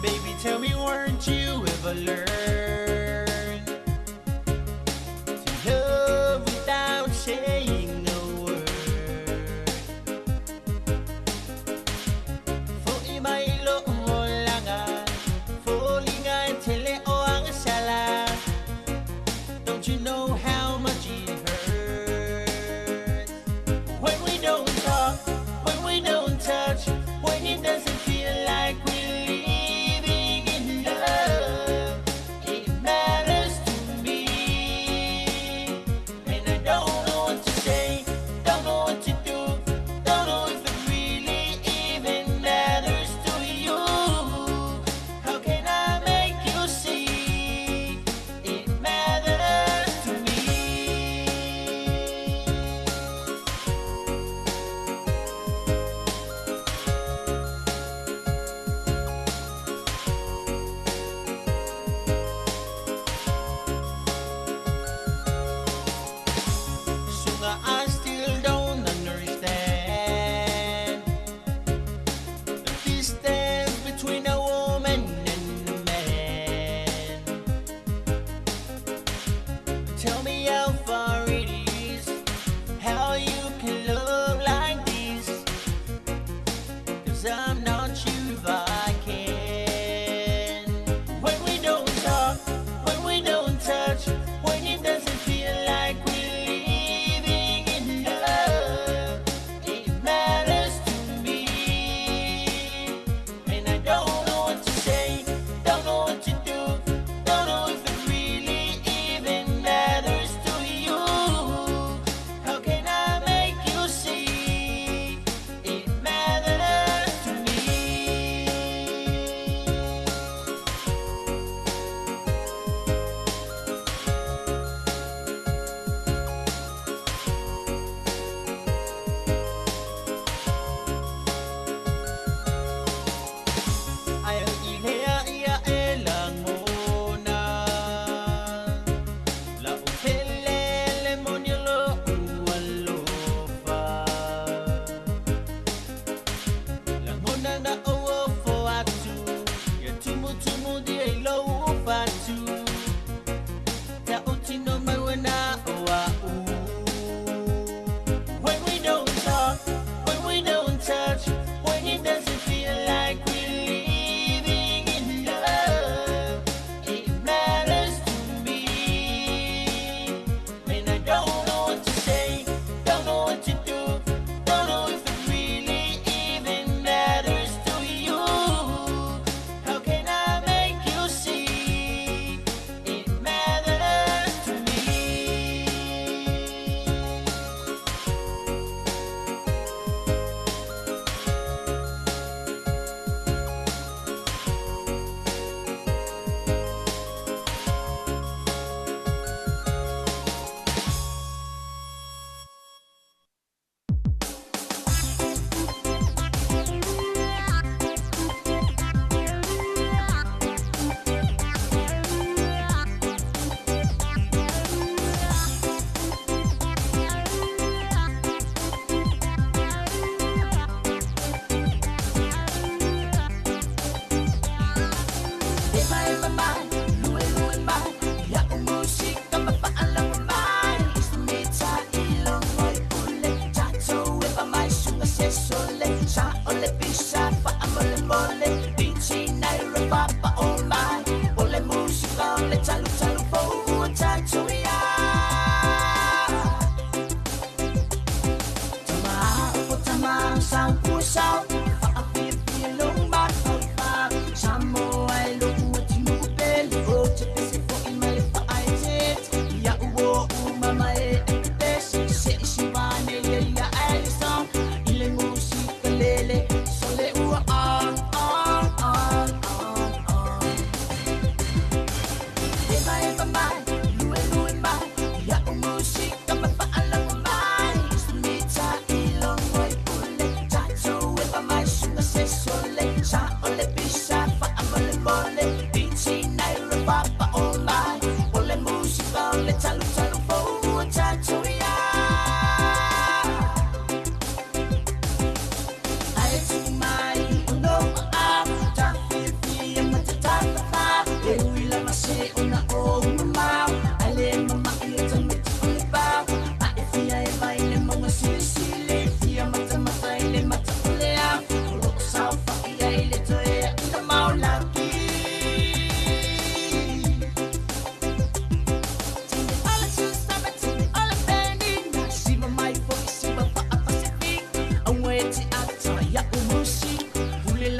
S4: Baby, tell me, weren't you ever learn to love without saying a word? For imailo mo lang falling until o ang sala. Don't you know how much it hurts when we don't talk, when we don't touch, when it doesn't feel like we're living in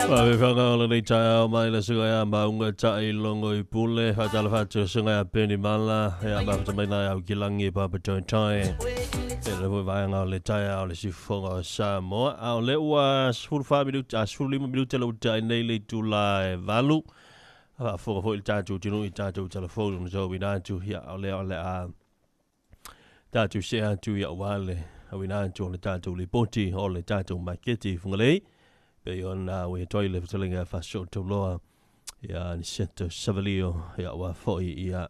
S1: Wa whanga ola nei tai au mai le sunga ya maunga tai longo I pule. Whatala whatu sunga ya peni mala. Hea mawhata mai nai au kilangi papa toi tai. E le hui vaianga o le tai au le sifonga o Samoa. Au le ua sifuru 5 minuta le utai nei le tula e valu. Hawa whonga fo I tātou tinu I tātou telefonu na tau winātu hia au le a tātou se atu ia wale. Au winātu o le tātou li poti o le tātou maketi whangalei. Pe ona we toile ftelinga fa short loa ya ni sento savalio ya wa foi ia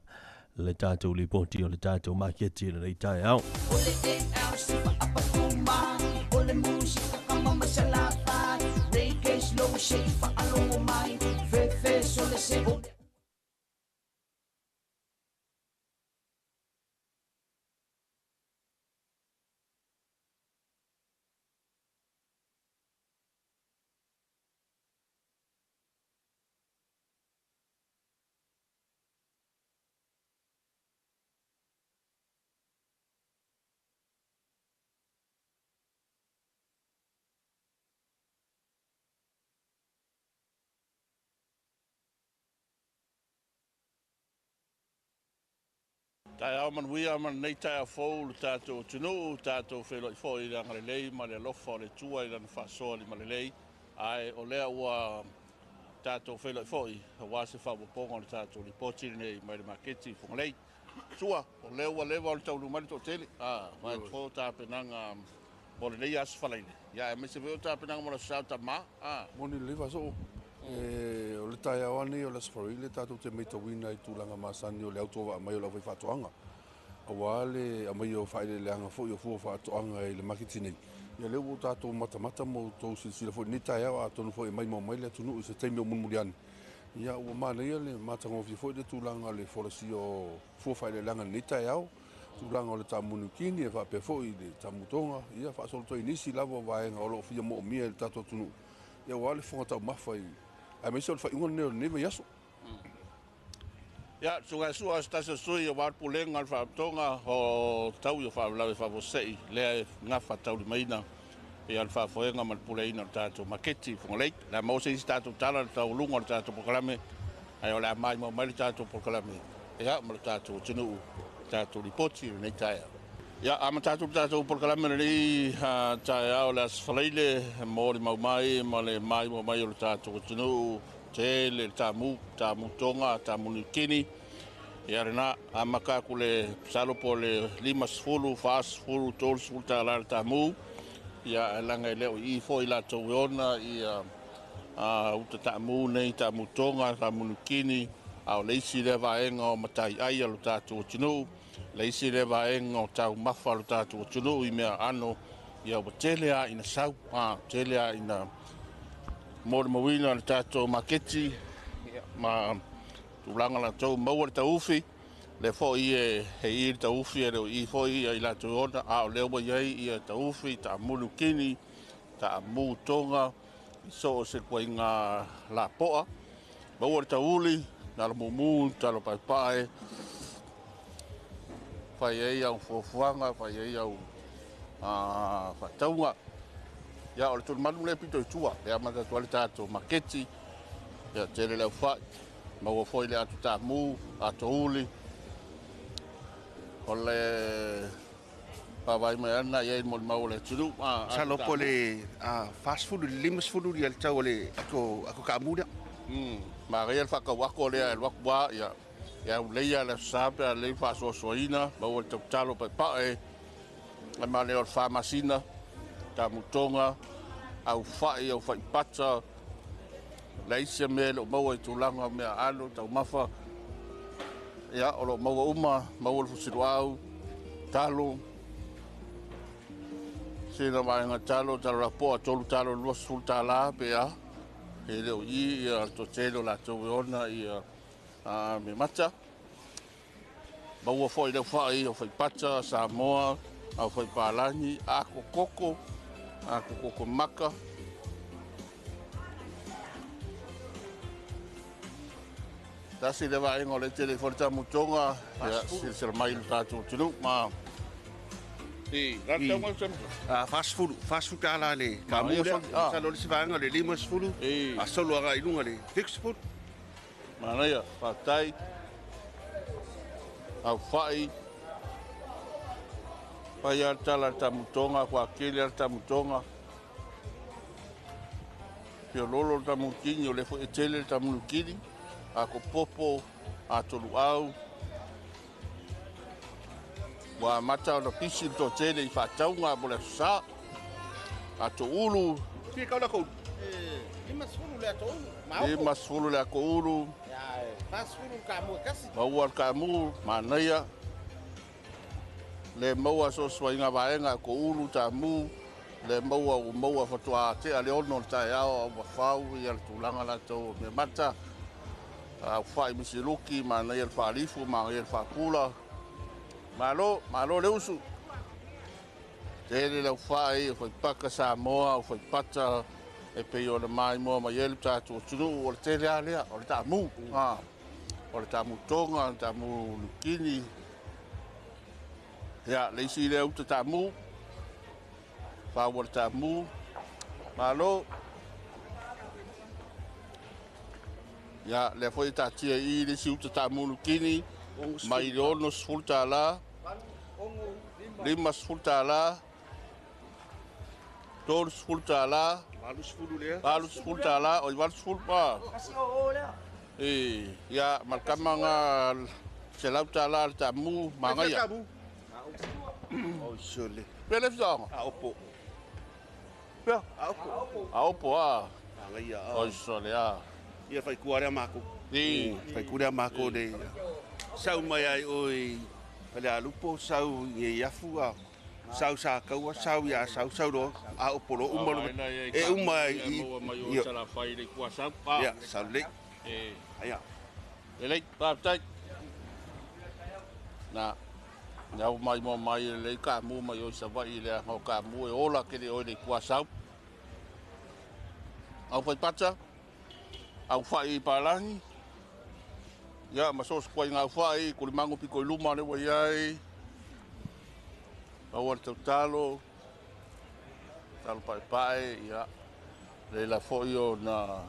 S1: le tato li ponti o le tato marketi le tai au
S3: Ole e au sifa apa kuma Ole musika kama masalafa Reggae slow shape alongo mai Fefe sole se ole
S5: Tai au manuia man nei tai a fou tātou tunu, tātou wheloi fōi I ranga le lei, ma le alofa o le tua I rana whasoa li ma le lei. Ai o lea ua tātou wheloi fōi, a wāse whawaponga o le tātou li poti nei mai le maketi whangalei. Tua, o lea ua lewa o le taunu mani tō tele. Mai fō tāpenanga mo le lei asu whalaile. Ia, e mese veo tāpenanga mo le sao ta ma.
S6: Moni lewa so. O le tai awane o le safari le tātou te meita wina I tūlanga masani o le autowa mai o la wai whātoanga. A wale a mai o whaile le anga fōi o fua whātoanga I le makiti nei. Ia leo o tātou matamata mo tō sila fōi ni tai awa a tonu fōi mai mo mai le tunu I se teimi o munmuriani. Ia ua māneia le matangofi fōi le tūlanga le wholasi o fua whaile le anga ni tai awa. Tūlanga o le tāmunu kini e whape fōi le tāmutonga. Ia whaasolo toi nisi lawa waenga o lo fia mo o mia le tātou tunu. Ia wale whonga tau mawhai. A me se o le whaiunga neo neva yaso.
S5: Ia, sunga sua stasa sui o wār pulenga al whaatonga o tau I o whaalawe whaavosei lea ngawha tau li maina e al whaafoenga mal puleina o tātou maketi whangalei. La mause isi tātou tala le tau lunga o tātou pokalame ai o la mai mau mai le tātou pokalame. Ia, ma le tātou tinu tātou ripoti nei taia. Ia, ama tātou pokalame nei taia o le asfaleile mo le mau mai ma le mai mau mai o le tātou tinu te le tamu tonga tamu nikini ia rena amaka kule salo po le 5 fast full tol sulta la tamu ia langa le I fo ila to ona ia uta tamu nei tamu tonga tamu nikini au leisi le vaenga o matai ai lo tatu tunu leisi le vaenga o tau mafa lo tatu tunu I mea ano ia o telea ina sau telea ina mōre mawina le tātou maketi, ma tūlanga la tau maua le tauwhi, le fo I he I le tauwhi e reo I fo I la tau ona, o lewa iei I le tauwhi, ta mulu kini, ta mū tonga, I so o se kwa ngā la poa, maua le tauli, nā la mumu, ta lo paipae, whai ei au fuafuanga, whai ei au whataunga, ia o le tolu manu le pito I tua, le amata tua le tātou maketi, ia tere leo whai, maua foi le atu tā mū, ato uli, o le pawai mai ana, iei mo le mau le tunu.
S7: Salo po le fast food, 5 food ia le tau le ako ka muda.
S5: Ma rea le whakawako lea e wakwa, ia leia le sape, le whasoasoina, maua le tautalo pai pae, le ma leo le whamasina, ta mutonga au fai au fai pata leisia me lo maua I tūlanga mea alo tau mafa ia o lo maua uma maua le fusiru au talo sina maenga talo rapoa tolu talo lua sul tala pe a he leo I ia to telo la tau ona ia me mata maua foi leo fai au fai pata Samoa au fai palani ako koko ako maka tasi le vaenga o le telefoni tamutonga ia sila mai le tātou tunu ma Rata ngai sem.
S7: fast food ala le ka mo le sa lo se vanga le limas fulu a solo aga ilunga le fix food
S5: Mana ia patai. Au fai. Pai al tala tamutonga kwa kele al tamutonga. Pio lolo tamukini o le fo etele tamukini. Ako popo a tolu au. Wa mata o pisi to tele I whataunga mo le sa. A to ulu.
S7: ki ka la ko limas fulu le to
S5: E masfulu le ako ulu.
S7: fast food ka mo kasi
S5: Maua kamu manaya. Le maua so swainga vaenga ko ulu tamu. Le maua fatua te ale ono tai ao wa fau ia le tulanga la to me mata. A fai misiluki manaya le falifu manaya le fakula. Malo le usu. Tele le fai foi paka Samoa foi pata e pe o le mai mo ma yelu tatu tunu o le tele alea o le tamu. O le tamu tonga, tamu lukini. Ya, le isi le uta tamu. Fa o le tamu. Malo. Ya, le foi tatia I le si uta tamu lukini. Mai le ono sfulta la. Lima sfulta la. Tolu sfulta la.
S7: malus fulu le
S5: Palu sfulta la. O iwal sfulta. Ya, malkamanga se lauta la tamu mangaya.
S7: o sole
S5: Pele fidanga.
S7: a opo
S5: Pea. A opo a.
S7: ngai ya
S5: O sole a.
S7: ia fai kuare mako fai kuare mako de sau mai ai oi pale alupo sau ye yafu a sau sa kaua sau ya sau ro a opo ro umalo e umai
S5: Yo sala fai le kuasa pa.
S7: ya sau le aya
S5: Ele pa tai. Na. Na mai mo mai le ka mu mai o sa vai le ho ka mu e ola ke le o le kuasa. Au fai pata. Au fai palangi. Ya masos ko nga fai ko mango piko luma le wai ai. Au talo. Talo pai ya. Le la foio na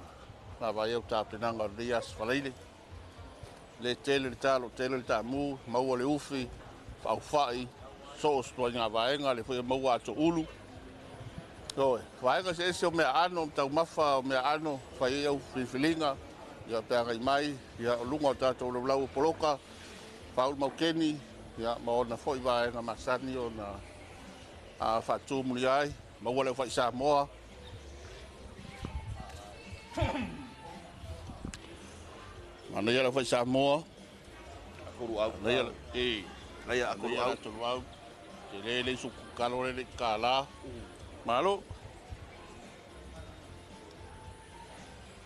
S5: vai o ta penanga dias falaile. Le tele talo tele tamu mau le ufi au fai sos to nga vaenga le foi mau ato ulu. Oi, vaenga se me ano tau mafa me ano fai eu filinga ya pega mai ya lunga tato lo lau poloka faul mau keni ya mau na foi vaenga masani ona a fatu muliai mau le fai Samoa. Mana ia la fai Samoa.
S7: akuru au
S5: Na ia
S7: ngai akuru au
S5: tu au. Te le su kalo le kala. Malo.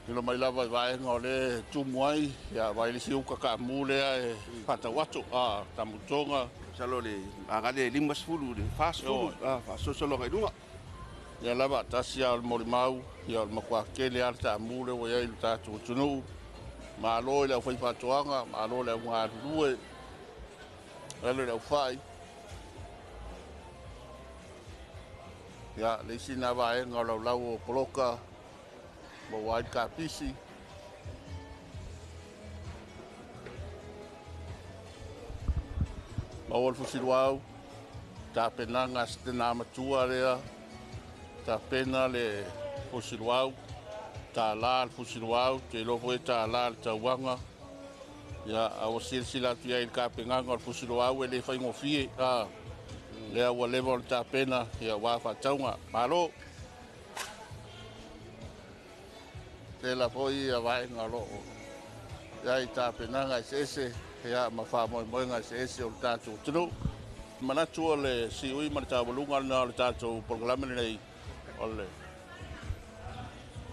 S5: Ilo mai lava vai ngole tu mai ya vai le siu ka mule e pata watu tamutonga.
S7: salo le aga le limas fulu le fast food fa so lo ga dunga
S5: Ya lava tasia al morimau ya al makwa kele al tamule wo ya il tatu tunu. Malo le fai patoanga, malo le nga lue. Ele le fai. Ya le sina vai ngalo lau poloka. Mo wai ka pisi. Mawol fusilwau. Ta penanga stena matua rea. Ta pena le fusilwau. Ta la fusilwau te lo foi ta la ta wanga ya au silsila tu ia ka penganga fusilwau ele fai ngofie le au level ta pena ya wa fa taunga malo te la foi ya vai ngalo ya ta penanga ese ya ma fa mo nga ese o ta tu tru manatu le si ui marta bolunga na ta tu programa nei ole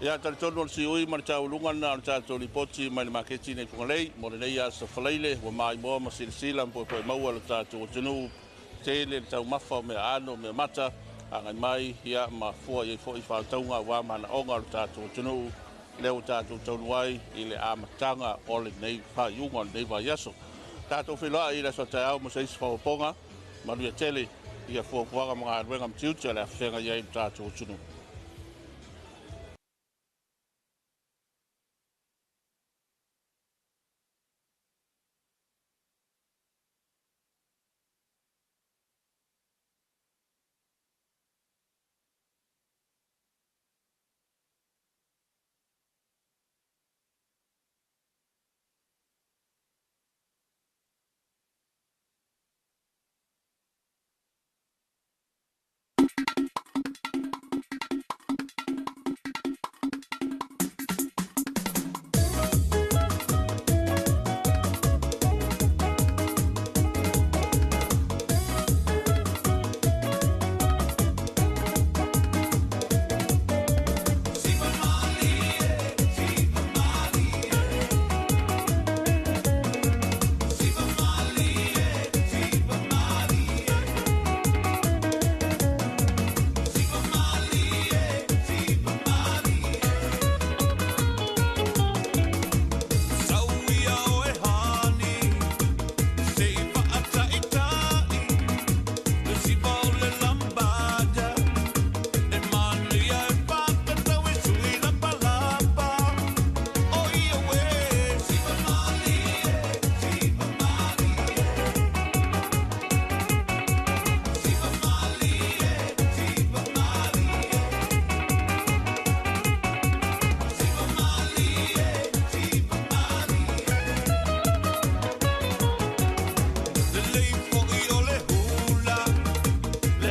S5: Ya taritono si ui marcha ulunga na tato lipoti mai maketi nei fungalei mo nei ya sa falaile wa mai mo ma silsila po mau ala tato tunu tele tau mafa me ano me mata anga mai ya ma fo ye fo I fa taunga wa mana onga tato tunu leo tato taunwai ile amatanga ole nei fa yunga nei va yaso tato fila ila so tau mo sei fa ponga ma lu tele ia fuafuaga mga aluenga mtiutia le afenga iai tātou tunu.
S3: Le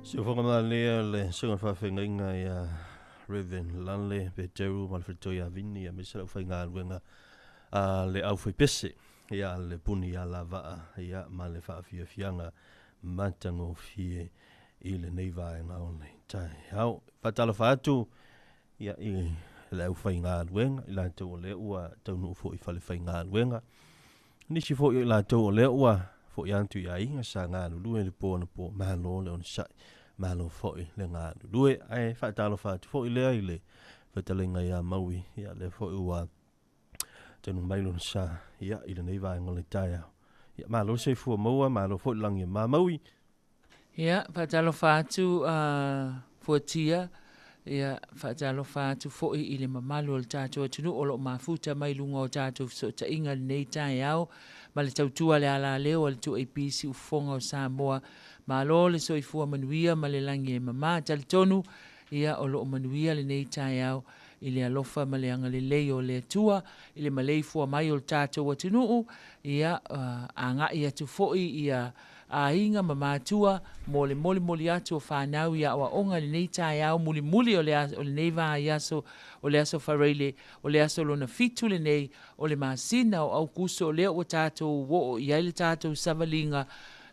S1: Se fonga ma le sunga fa fenga ya Reven Lanle pe teru mal fitoya vini ya misala fa nga wenga le au foi pese ya le puni ya lava ya male fa fianga matango fie ile neiva nga only tai hau fatala fatu ya i le au fa nga wenga ila to le ua tonu fo I fale fa nga wenga ni si fo ila to le ua fo yantu ya inga sa nga lu le po malo le on sa malo foi le nga lue ai fa talo fa fo ile fa talenga ya maui ya le fo ua tenu mailo sa ya ile nei vai ngole taia ya malo se fu moa malo fo lang ya maui
S8: ya fa talo fa tu fo tia ya fa talo fa tu fo ile mamalo le tato tunu olo mafuta mai lungo tato so ta inga nei taia male tau tua le ala leo le tu APC u fonga o Samoa malo le so ifua manuia male langi e mama tal tonu ia o lo manuia le nei tai au ile alofa male anga le leo le tua ile male ifua mai o tato wa tunuu ia anga ia tu foi ia a inga mama tua mole atu o whanau ia o onga le nei tai au muli o le neiva ia so o le aso whareile o le aso lona fitu le nei o le masina o au kuso o leo o tato wo ia le tato savalinga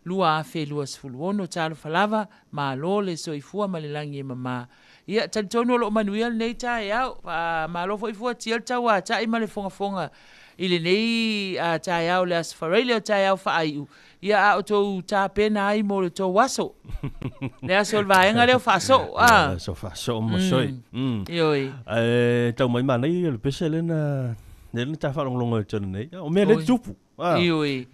S8: lua afe lua sifulu ono talo falava ma lo le so ifua malelangi e mama ia talitonu o lo manuia le nei tai au ma lo fo ifua tia le taua tai ma le fonga ile nei tai au le aso whareile o tai au whaaiu ia a o tau tā pena ai mo le tau waso. Le aso le vaenga leo whaso.
S1: So whaso mo soi.
S8: Ioi.
S1: Tau mai mana I le pese lena ta whalonglonga o tana nei. O mea le tupu.
S8: Ioi.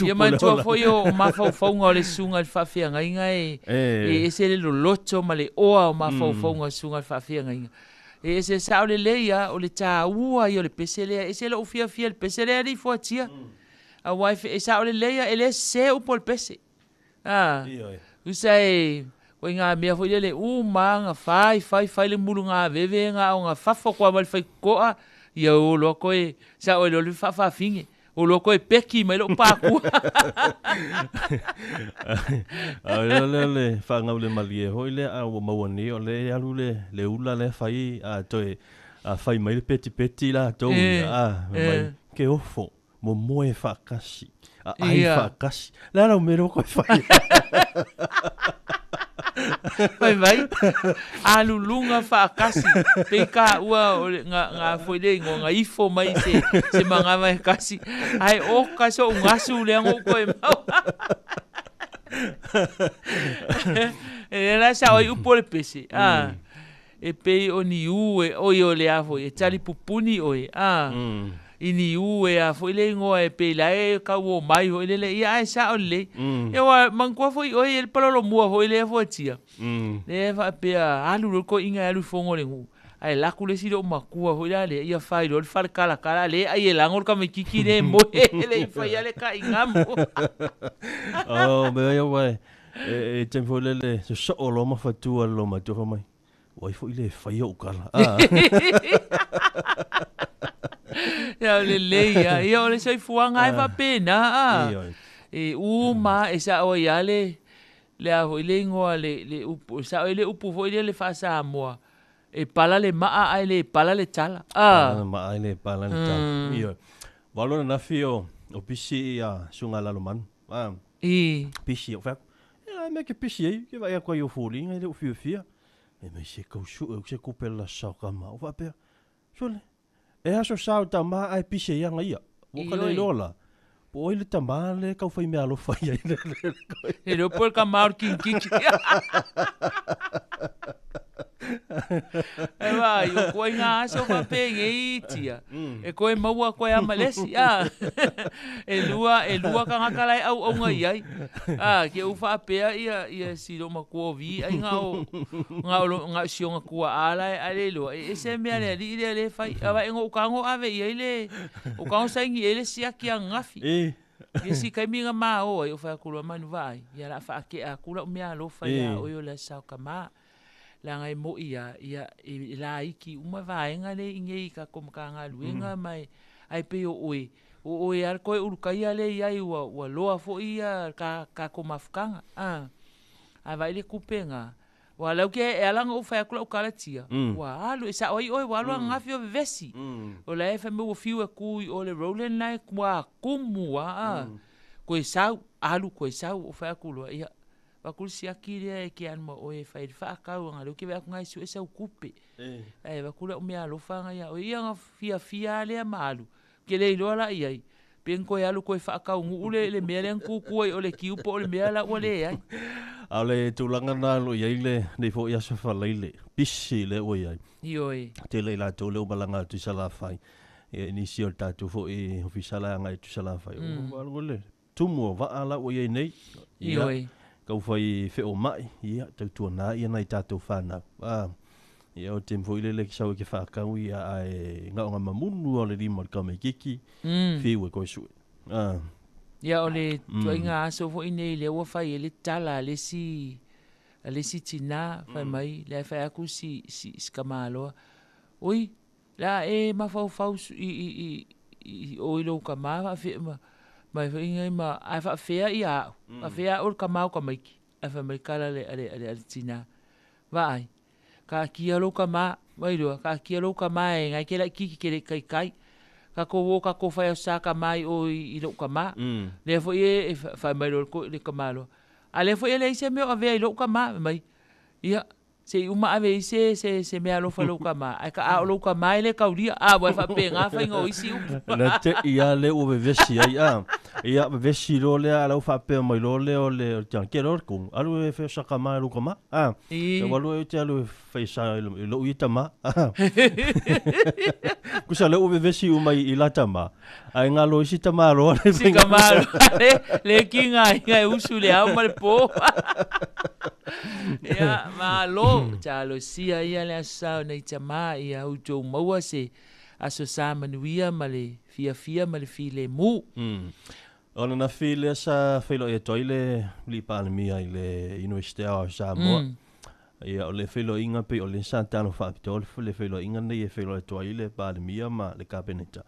S8: Ia mantua foi o mawhauwhaunga o le sunga le whawhianga inga e se le loto ma le oa o mawhauwhaunga o sunga le whawhianga inga. E se sao le leia o le tā ua I o le pese lea. E se le ufia le pese lea li fuatia. A wife e sa ole leia ele se o pol pese. Usai o nga mea foi le manga fai le mulunga veve nga o nga fafo kwa mal fai koa ia o loko e sa o le fafa finge o loko e peki mai lo paku.
S1: Le fa nga le malie hoi le a o mawani o le alu le ula le fai a toi a fai mai le peti la to mai ke ofo mo moe whakasi. Ai whakasi. Lara o mero koe whai.
S8: Vai. Alulunga whakasi. Peka ua ngā whoile ngā ifo mai se mga mai kasi. Ai oka so ngasu leango koe mau. E la sa oi upo le pese. E pei o ni ue oi o le afo. E tali pupuni oi. Ini ue a foi le ngoa e pe la e ka wo mai ho le ia sa o le e wa mangua foi o ele palo mua ho le fo tia le va pe alu ko inga alu fongo le ngu ai la ku le si do makua ho le ia fai do fal kala le ai la ngor ka me kiki le mo le fai ale ka ingamo
S1: oh me ia wa e tempo le so o lo ma fatu lo ma to mai wa foi le fai o kala
S8: ya le leia ia o le sei fuanga ai va pena e uma e sa o ia le a le ngoa le upu sa o le upu foi le fa Samoa e pala le maa ai le pala le tala
S1: ma ai le pala le tala ia valona na fio o pisi ia sunga la man pisi o fa e me ke pisi ai ke vai a ko yo fuli ngai le fio e me se ko su se ko pela sa kama o va pe sole e aso sao ta ma ai pise ia ngai o ka le lola po ile ta ma le ka fai me alo fai ai
S8: e lo por ka mar kiki e vai o ko nga aso fa pe tia e ko e maua ko ya malesi e lua ka nga kala au ngai ai ke u fa pe ia si do ma ko vi ai nga si nga ko ala ale lo e se me ale le fai ava ngo ka ngo ave ia le o ka ngo sangi ele si aki ngafi e si kai minga ma o e fa ko manu vai ia la fa ke a kula me alo fa ia o yo la sa ka ma la ngai mo ia la iki uma vaenga le ingei ka kom ka nga luenga mai ai pe o ar ko ur kai ale ia wa loa fo ia ka ko mafkanga a vai le kupenga wa lau ke e alanga o fai kula o kalatia wa alu e sa oi wa alu ngafi o vesi o la e fa me o fiu e kui o le rolling like wa kumu a ko e sau alu ko e sau o fai kula ia wa kul si akire e ke an mo o e fai fa ka o ngalu ke va ngai su e sa kupe e va kula o me alu fa ngai o ia nga fia le malu ke le lola ia pen ko alu ko fa ka ule le mele ku ku o le kiu po le mele o le ai
S1: ale tulanga na lo ia ile nei fo ia sa fa leile bisi le o ia
S8: ioi
S1: te le la to le balanga tu sala fai e ni si o tatu fo e ofisala ngai tu sala fai o le tumo va ala o ia nei
S8: ioi
S1: kau fai fe o mai ia tu tu na ia nei tatu fana ia o tempo ile le sau ke fa ka ia ai nga nga mamunu o le di mar ka me kiki fi we ko su
S8: ia o le tuainga aso fo ine le ua fai le tala le si tina fai mai le fai aku si skamalo oi la e ma fau i o ilo ka ma fa mai fai ngai ma a fa fea ia a fea o ka mau ka mai a fa mai kala le tina vai ka kia lo ka ma mai do ka kia lo ka mai ngai ke la kiki ke kai ka ko fa sa ka mai o i lo ka ma le fo e fa mai lo ko le ka malo ale fo ele se me o ave lo ka ma mai ia se uma ave se me alo fa lo ka ma ai ka lo ka mai le ka uri a wa fa pe nga fa ngo isi u
S1: na te ia le o vesi ai ia vesi lo le ala fa pe mai lo le o le tan ke lo ku alu e fe sa ka mai lo ka ma e wa lo e te alu fa sa lo i ta ma ku sa le o vesi u mai i la ta ma ai nga lo isi ta ma lo le
S8: si ka ma le kinga ngai usu le au mal po ia malo chalo sia ia le sa nei chama ia u jo maua se aso sa manuia male fia male file mu
S1: ona na file sa filo e toile li palmia ile University of Samoa ia o le filo inga pe o le Santano Factor le filo inga nei e filo e toile palmia ma le capeneta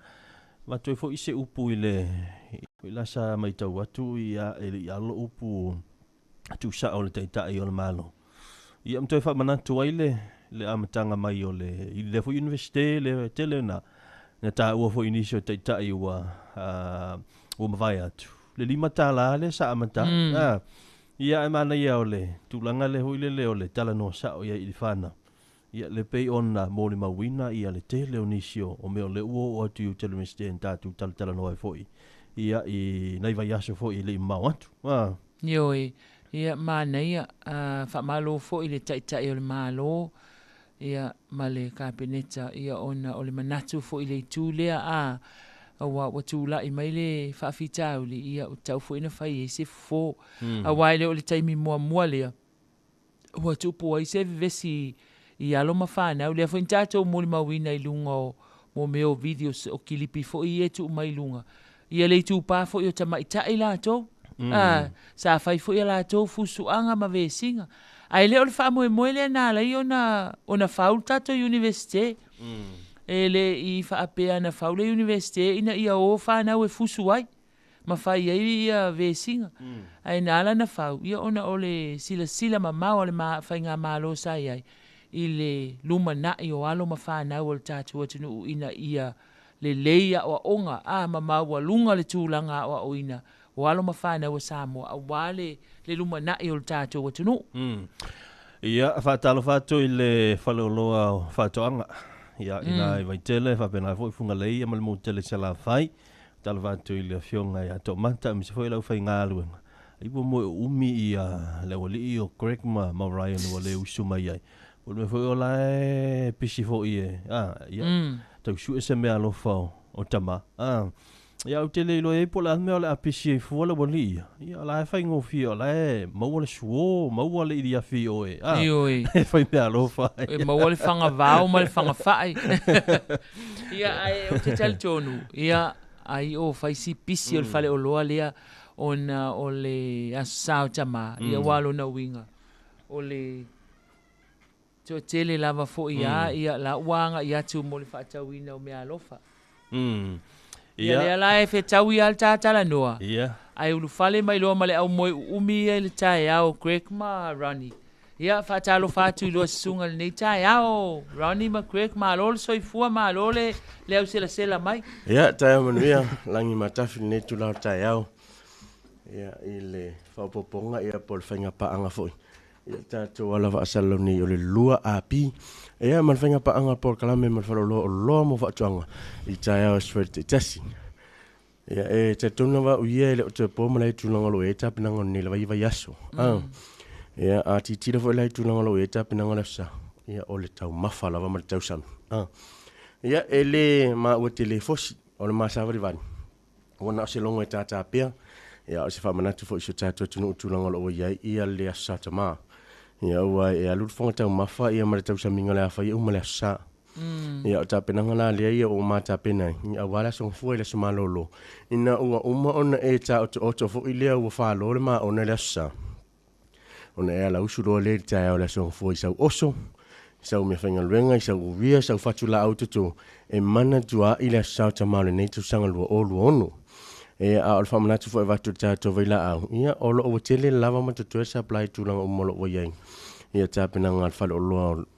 S1: ma toi fo ise upu ile la sa mai tau atu ia ia lo upu tu sa o le taita i o le malo ia mtoi fa manatu ai le amatanga mai o le i le fo university le tele na ta ua fo inisio taita i ua o mawai atu le lima tala le sa amata ia e mana ia o le tulanga le huile le o le tala no sa o ia i whana ia le pei ona mo le mawina ia le tele o nisio o me o le uo o atu i tele meste en tatu tala no ai foi ia i nei vai aso foi le mau atu
S8: ioi ia mana ia fa malo fo ile taita o le malo ia male kabineta ia ona o le manatu fo ile tulea wa tula i mai le fa fita o le ia o tau fo ina fai se fo wa ile o le taimi mo le wa tupo ai se vesi ia lo mafana o le fo intato mo le mawina i lunga mo meo videos o kilipi fo i tu mai lunga ia le tu pa fo i tama ita ila to sa fai fo ia to fusu anga ma vesinga ai le o le fa mo le na la ona faulta to university ele i fa apea na faule university ina ia o fa na we fusu ai ma fai ai ia vesinga ai na la na fau ia ona ole sila mama ole ma fai nga malo sai ai ile luma na o alo ma fa na o tatu tunu ina ia le leia o onga mama wa lunga le tulanga o ina walo mafana wa Samoa wale le luma na i o tato wa tunu
S1: ia fa talofa to ile faloloa fatoanga ia ina vai tele fa pena foi funga lei mal mo tele sala fai talofa to ile fionga ia to manta mi foi la fai ngalu i bo mo umi ia le wali o correct ma Ryan wale usuma ia o me foi ola pisi foi ia to su se me alo fa o tama ia o tele lo e pola me ola apisi fu ola boli ia la fa ngo fi ola mo ola suo mo ola ia fi o
S8: ioi
S1: fa me alo fa
S8: mo ola fanga vau mo fanga fai ia ai o te tel tonu ia ai o fai si pisi o fale o loa lea ona ole asau tama ia walo na winga ole to tele lava fo ia la wanga ia tu mo le fa tawina o me alofa ia la e fe tawi al tata la noa ai ulu fale mai loa male au moi umi e le tae au Greg ma Ronnie. Ia whaatalo whātu i loa sunga le nei tae au Ronnie ma Greg ma lole soifua ma lole le au sela mai.
S9: Ia, tae au manuia, langi matafi nei tu lao tae au. Ia, i le whaupoponga ia po le whainga paanga foi. Ia tātou ala whaasalo ni o le lua api. Ia, ma le whainga paanga po le kalame ma le whaloloa o loa mo whaatuanga i tae au sfere te tasi. Ia, e te tuna wa uia le o te pōma lai tūlangalo e tāpinanga ni le vai aso. Ia, a ti tira fo lai tūlangalo e tāpinanga le sa. Ia, o le tau mawha lawa ma le tau sanu. Ia, e le ma ua te le fosi o le māsavari vani. Wana o se longo e tātā pia. Ia, o se whamanatu fo iso tātua tunu tūlangalo o iai ia le asata maa. Ia, ua e alut fonga tau mawha ia ma le tau saminga le awha ia uma le asa. Ia, o tāpenanga la lea ia o mā tāpenai. Ia, wala song fua i le sumalolo. Ina ua uma ona e tā oto fo i lea ua whalo le maa ona le asa. Ona e ala usuro le tae au le song fua i sau oso. Sau mea whainga luenga, i sau uria, sau whatula au tuto. E mana tua i le asa ta maa le nei tu sanga lua o lua ono. E a o le whamanatu fo e watu tātou veila au. Ia, o lo o tele lava ma tutu e sa plai tūlanga umolo o iai. Ia tāpena ngā whale o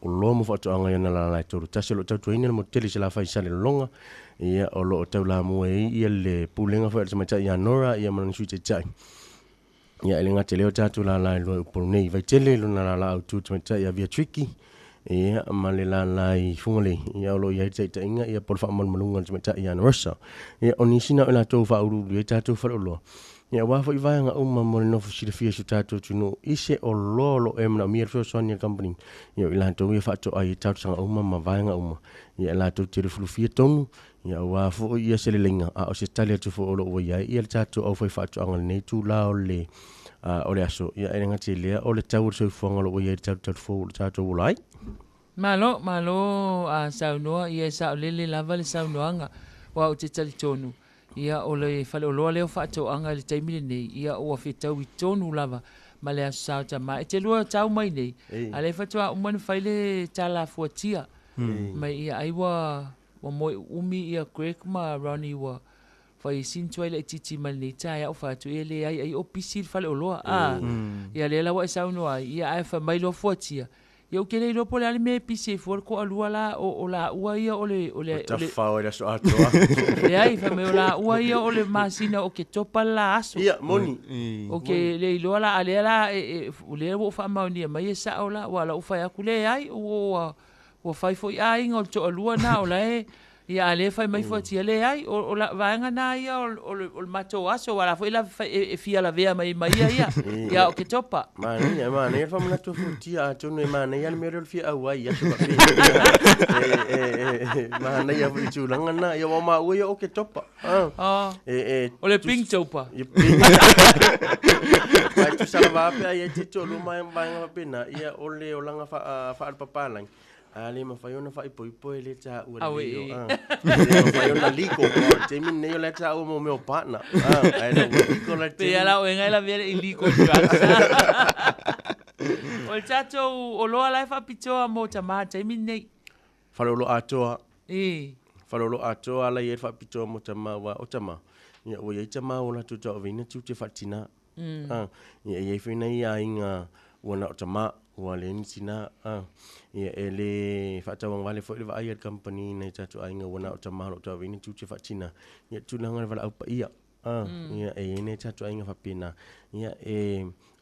S9: loa mo whatu anga iana la lai tōru. Tase lo tautu ina mo tele se la whai sale longa. Ia o lo o tau la mua e ia le pūlenga whai alisa mai ia nora ia mana nisui te tai. Ia ele ngā te leo tātu la lai loa uporo nei. Vai tele lo na la au tūtu mai ia via triki. Ia ma le la lai fungale. Ia o lo ia te inga ia por wha malmalunga alisa mai ia norasa. Ia o nisina o la tōu wha uru ia tātu whale o loa. Ia wafo i vaianga uma mo le nofo silafia su tātou tunu ise o lolo e mana mia rwhio soania company. Ia i lantou ia whaato ai tātou sanga uma ma vaianga uma. Ia lantou te refulufia tonu. Ia wafo ia se le lenga a o se tali atu fo olo ua iai. Ia le tātou au whai whaato anga le nei tū la o le aso. Ia e ngati lea o le tau o le soifuanga lo ua iai le tātou fo le tātou ulai.
S8: Malo a saunoa ia sa lele lava le saunoanga. Wa o te tali tonu. Ia o le whale o loa leo whaatou anga le taimile nei. Ia o a whetau i tonu lava. Ma le aso sao tama. E te lua tau mai nei. A le whatua umanu whaile tala fuatia. Mai ia aiwa wa moi umi ia Greg ma Ronnie wa. Whai sintua ile titi mali nei tae au whaatou. Ia le ai o pisi whale o loa. Ia le lawa e saunoa. Ia ai wha mailo fuatia. Ia kele i lopo le ale me pisi fuar ko alua la o la ua ia o le
S9: Tawhau e la so atoa.
S8: Le ai fa me o la ua ia o le masina o ke topa la aso.
S9: Ia moni.
S8: O ke le iloa la ale la o le wo fa mauni mai e sa o la wala o fa ya kule ai o fai foi ai ngol to alua na o la ia ale fai mai foti ale ai o la vaanga na ia o mato aso wala foi la fia la vea mai ia ia o ke topa
S9: mane fa mona to foti a to no mane ia me rol fia au ia so mane ia foi tu langa na ia wa ma o ia o ke topa
S8: o le pink topa
S9: vai tu salva pe ia te to lu mai vaanga pena ia o le o langa fa papa lang ale ma fai ona fai poi le ta ua le ma fai ona liko te min nei le ta o mo meu partner ai no liko le te
S8: pe ala o enga la vele i liko o le tato o loa lai fa pitoa mo tama te min nei
S9: falolo atoa falolo atoa la ye fa pitoa mo tama wa o tama ia o ye tama o la tuta o vina tu te fatina ia ye fina ia inga wana o tama wale ni sina ia ele fatawang wale fo le vai company nei tatu ainga wana o tamalo to vini tu che fatina ia tu nanga wala upa ia ia nei tatu ainga fa pina ia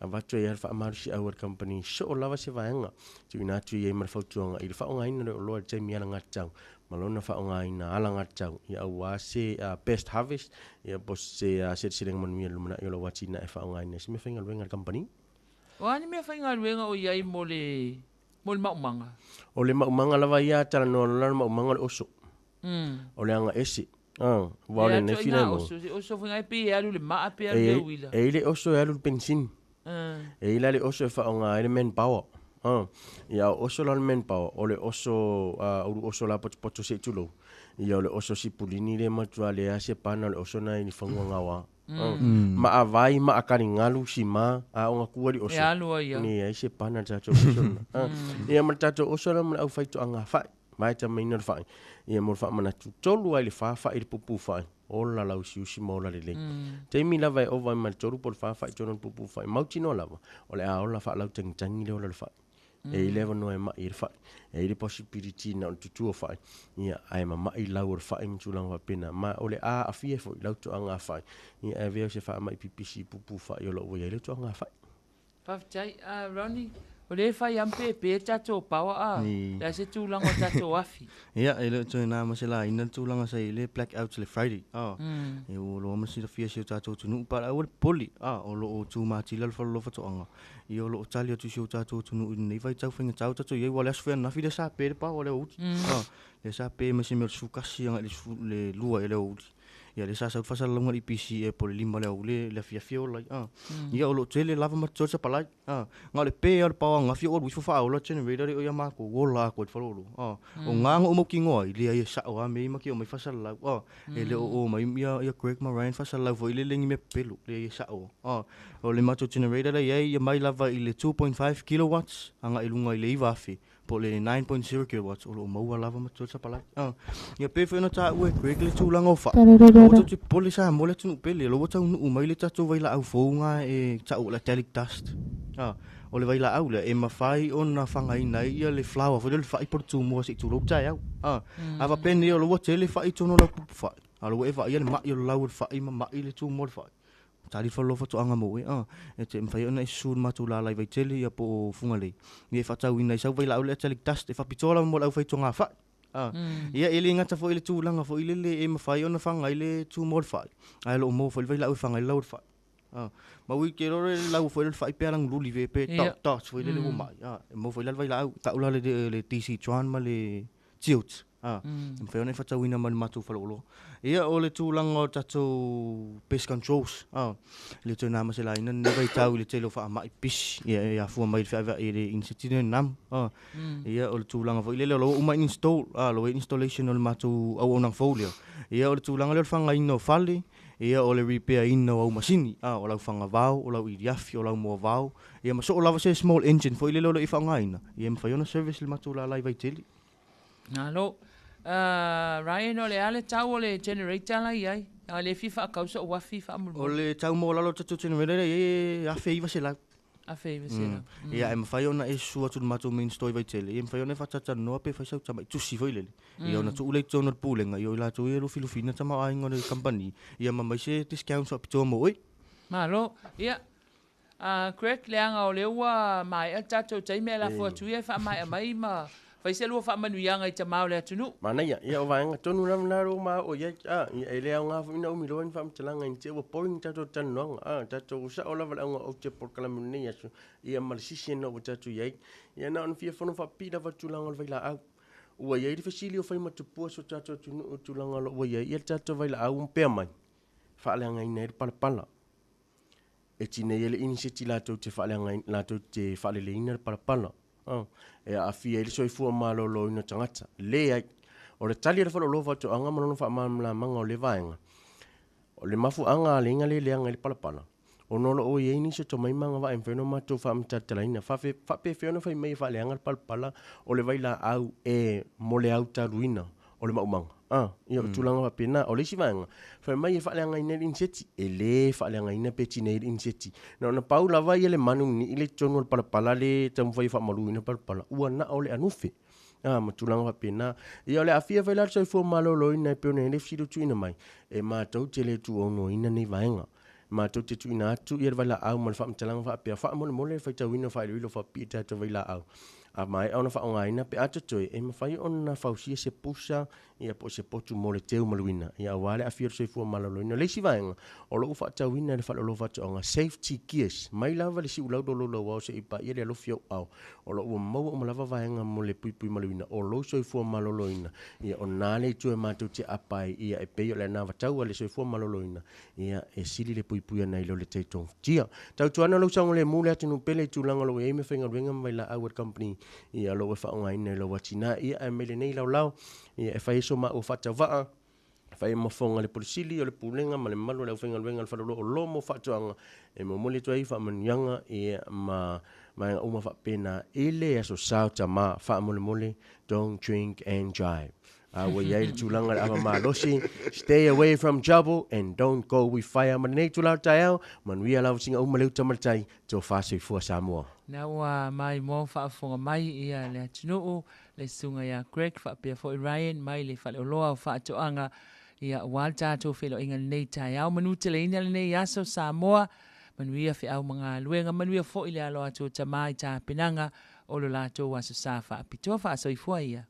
S9: avato ia fa marshi our company so lava se vaanga tu ina tu ia mar fautuanga il fa onga ina lo te mi ala ngatau malona fa onga ina ala ngatau ia wase best harvest ia bosse se silenga man mi lumana ia lo watina fa onga ina se me finga luenga company
S8: Wani mea whainga ruenga o iai mo le maumanga.
S9: O le maumanga lava ia tala no la maumanga le oso. O le anga esi. Wale ne fina mo.
S8: Oso whainga pe e alu le maa pe alu le uila.
S9: E le oso e alu le pensin. E ila le oso e whaonga e le manpower. Ia oso la le manpower. O le oso uru oso la poto se tulo. Ia o le oso si pulini le matua le ase pana le oso na ni whangua ngawa. Ma avai ma akari ngalu si ma a onga kuari oso.
S8: Ya lua ia.
S9: Ni ai se pana tato oso. Ia ma tato oso la ma au fai to anga fai. Mai ta mai nor fai. Ia mo fa mana tu tolu ai le fa fa i pupu fai. o la lau siusi mo la lele te mi lava o vai mal toru por fa tono pupu fa mau tino lava o le a o la fa lau tangi le o la fa e leva no e ma ir fa e le possibility na tutu fa ia ai ma i lau fa im tulang wa pena ma o le a afie fo lau to anga fa ia e ve se fa mai pipisi pupu fa yo lo ia le to anga fa
S8: Paftai, Ronnie, o le fai ampe pe tato pawa a. La se tūlanga o tato afi.
S10: Ia, e le tō nā masela ina tūlanga sai le blackout le Friday. E o lo masi la fia si o tato tunu para o le poli. O lo o tū māti lal whalo lofa toanga. I o lo o tali o tu si o tato tunu i nei vai tau whinga tau tato iei wale asu whea nafi le sa pe le pa o le uti. Le sa pe masi me o sukasi anga le lua e le uti. Ia le sa sa fa longa i PC e pole lima le ole le fia ola ia o lo tele lava ma tsa palai nga le pe al pa nga fia o wi fa o lo generator o ya ma ko ola ko fa lo o nga o mo kingo i le ia sa o me ma ki o mai fa la e le o mai ia Greg Moran fa la vo ile lengi me pelu le ia sa o le ma generator ia mai lava i le 2.5 kilowatts anga ilunga i le iwa fi po le 9.0 kilowatts o lo mau lava ma tsa palai ia pe fa no ta ue Greg le tulanga o fa o tu poli sa mo le tunu pele lo tau nu mai le tatu vai la au fonga e tau la telic dust o le vai la au le e mafai ona fanga ina ia le flower fo le fai por tu mo si tu lo tai au ava peni o lo tele fai tu no la fa alo e va ia ma ia la fai ma ile tu mo fai tali fo lo fo anga mo e te mfai ona isu ma tu la lai vai tele ia po funga le ni fa tau ina sa vai la au le telic dust e fa pitola mo la fai tu nga fa ia ele ngata fo ile tūlanga fo ile le e mawhai ona whanga ile tū mōr whai. Ai lo mo fo ile lau whanga ile lau whai. Ma ui ke rore lau fo ile whai pe alang luli ve pe ta fo ile le o mai. Mo fo ile lau ta ula le DC Tron ma le tilt. Mwhai ona whatau ina mani matu whalolo. Ia o le tūlanga o tatou pest controls. Le tō nāma se la ina nevai tau le telo wha mai pis. Ia fua mai whaewa e le insetine nam. Ia o le tūlanga fo ile le lo uma install. Lo installation o le matu au onang folio. Ia o le tūlanga le whanga ina o whale. Ia o le repair ina o au masini. O lau whanga vau, o lau iriafi, o lau mua vau. Ia maso o lava se small engine fo ile le i whanga ina. Ia mwhai ona service le matu la lai vai teli.
S8: Nalo. Ryan o le ale tau o le generator la iai. A le fifa kausa o wafi fa amul.
S10: O le tau mo lalo tatu generator e a feiva se la.
S8: A feiva se la.
S10: Ia e mwhai ona e sua tu matu main store vai tele. Ia mwhai ona e whatata noa pe whaisau tamai tusi foi lele. Ia ona tu ulei tōna pūlenga. Ia o la tu e rufi lufina tama ainga le company. Ia mamai se discount so apitoa mo oi.
S8: Malo. Ia. Greg leanga o le ua mai a tato taime la fua tuia fa mai a mai ma. Fai se lua whaamanuianga i te mao le atunu.
S9: Mana ia o vaenga tonu lamnaro ma o ia e lea ngā whamina o miloa ni whaamtalanga i te ua poring tato tanuanga. Tato usa o lava launga o te porkalamuni asu. Ia malasisi ena o tatu iai. Ia na on fia whono whapida watulanga o vaila au. Ua iai di fasili o whaimatupua so tato tulanga lo ua iai. Ia tato vaila au mpea mai. Whaaleanga ina eri palapala. E tine ele iniseti lato te whaaleanga lato te whaalele ina eri palapala. E a fia ili soifua malolo ina tangata. Le ai, o le tali ala whalolo whatu anga manono wha mamla manga o le vaenga. O le mafu anga le inga le leanga ili palapala. O nolo o iei se to mai manga wa enfeno mato wha mtatalaina. Whape whiona whai mei wha leanga ili palapala o le vaila au e mole au taruina o le maumanga. Ia tulanga wa pena o le si vaenga. Whai mai e wha leanga ina ili inseti. E le wha leanga ina peti ne ili inseti. Na ona paula vai ele manu ni ile tonu al palapala le tamu whai wha malu ina palapala. Ua na o le anufe. Ma tulanga wa pena. Ia o le afia whai lalsa i fua malolo ina e peona e lefsido tu ina mai. E mātou te le tu ono ina nei vaenga. Mātou te tu ina atu ia vaila au ma le wha mtalanga wha apea. Wha mole mole whai tau ina whai luilo wha pita ta vaila au. A mai ona wha onga ina pe ata toi e mawhai ona whausia se pusa ia po se potu mole teu maluina. Ia wale a fia soifua malolo ina. Leisi vaenga o lo ufa tau ina le whalolo whatu onga safety gears. Mai lava le si ulau dolo lo wau se ipa ia le alofio au. O lo ua maua o malava vaenga mole pui pui maluina. O lo soifua malolo ina. Ia o nale tue mātou te apai ia e peio le na vatau le soifua malolo ina. Ia e sili le pui pui ana ilo le teitong. Tia, tau tuana lo sango le mule atinu pele tūlanga lo e me whenga ruenga mai la Howard Company. Ia lo e whaonga ina lo watina. Ia e mele nei lau lau. Ia e whai so ma o whatawaa. Whai mafonga le polisili o le pulenga ma le malu le whenga ruenga le whalolo o lo mo whatuanga. E mo mole tuai whaamanuanga ia ma nga uma whapena ele aso sao ta ma whaamole mole don't drink and drive. Wa ia le tulanga le malosi, stay away from trouble and don't go with fire. Ma nei tu lau tai au, manuia lau singa umaleu tamatai, to Talofa Samoa.
S8: Na ua mai mo whaafonga mai ia le atunuu, le sunga ia Greg, whaapea fo i Ryan, mai le whale oloa o whaatoanga, ia wal tātou whelo inga nei tai au, manu te le ina le nei aso Samoa, manuia whi au mga luenga, manuia fo i le alo ato tamai tā pinanga, o lo lātou aso sa whaapitoa whaaso i fua ia.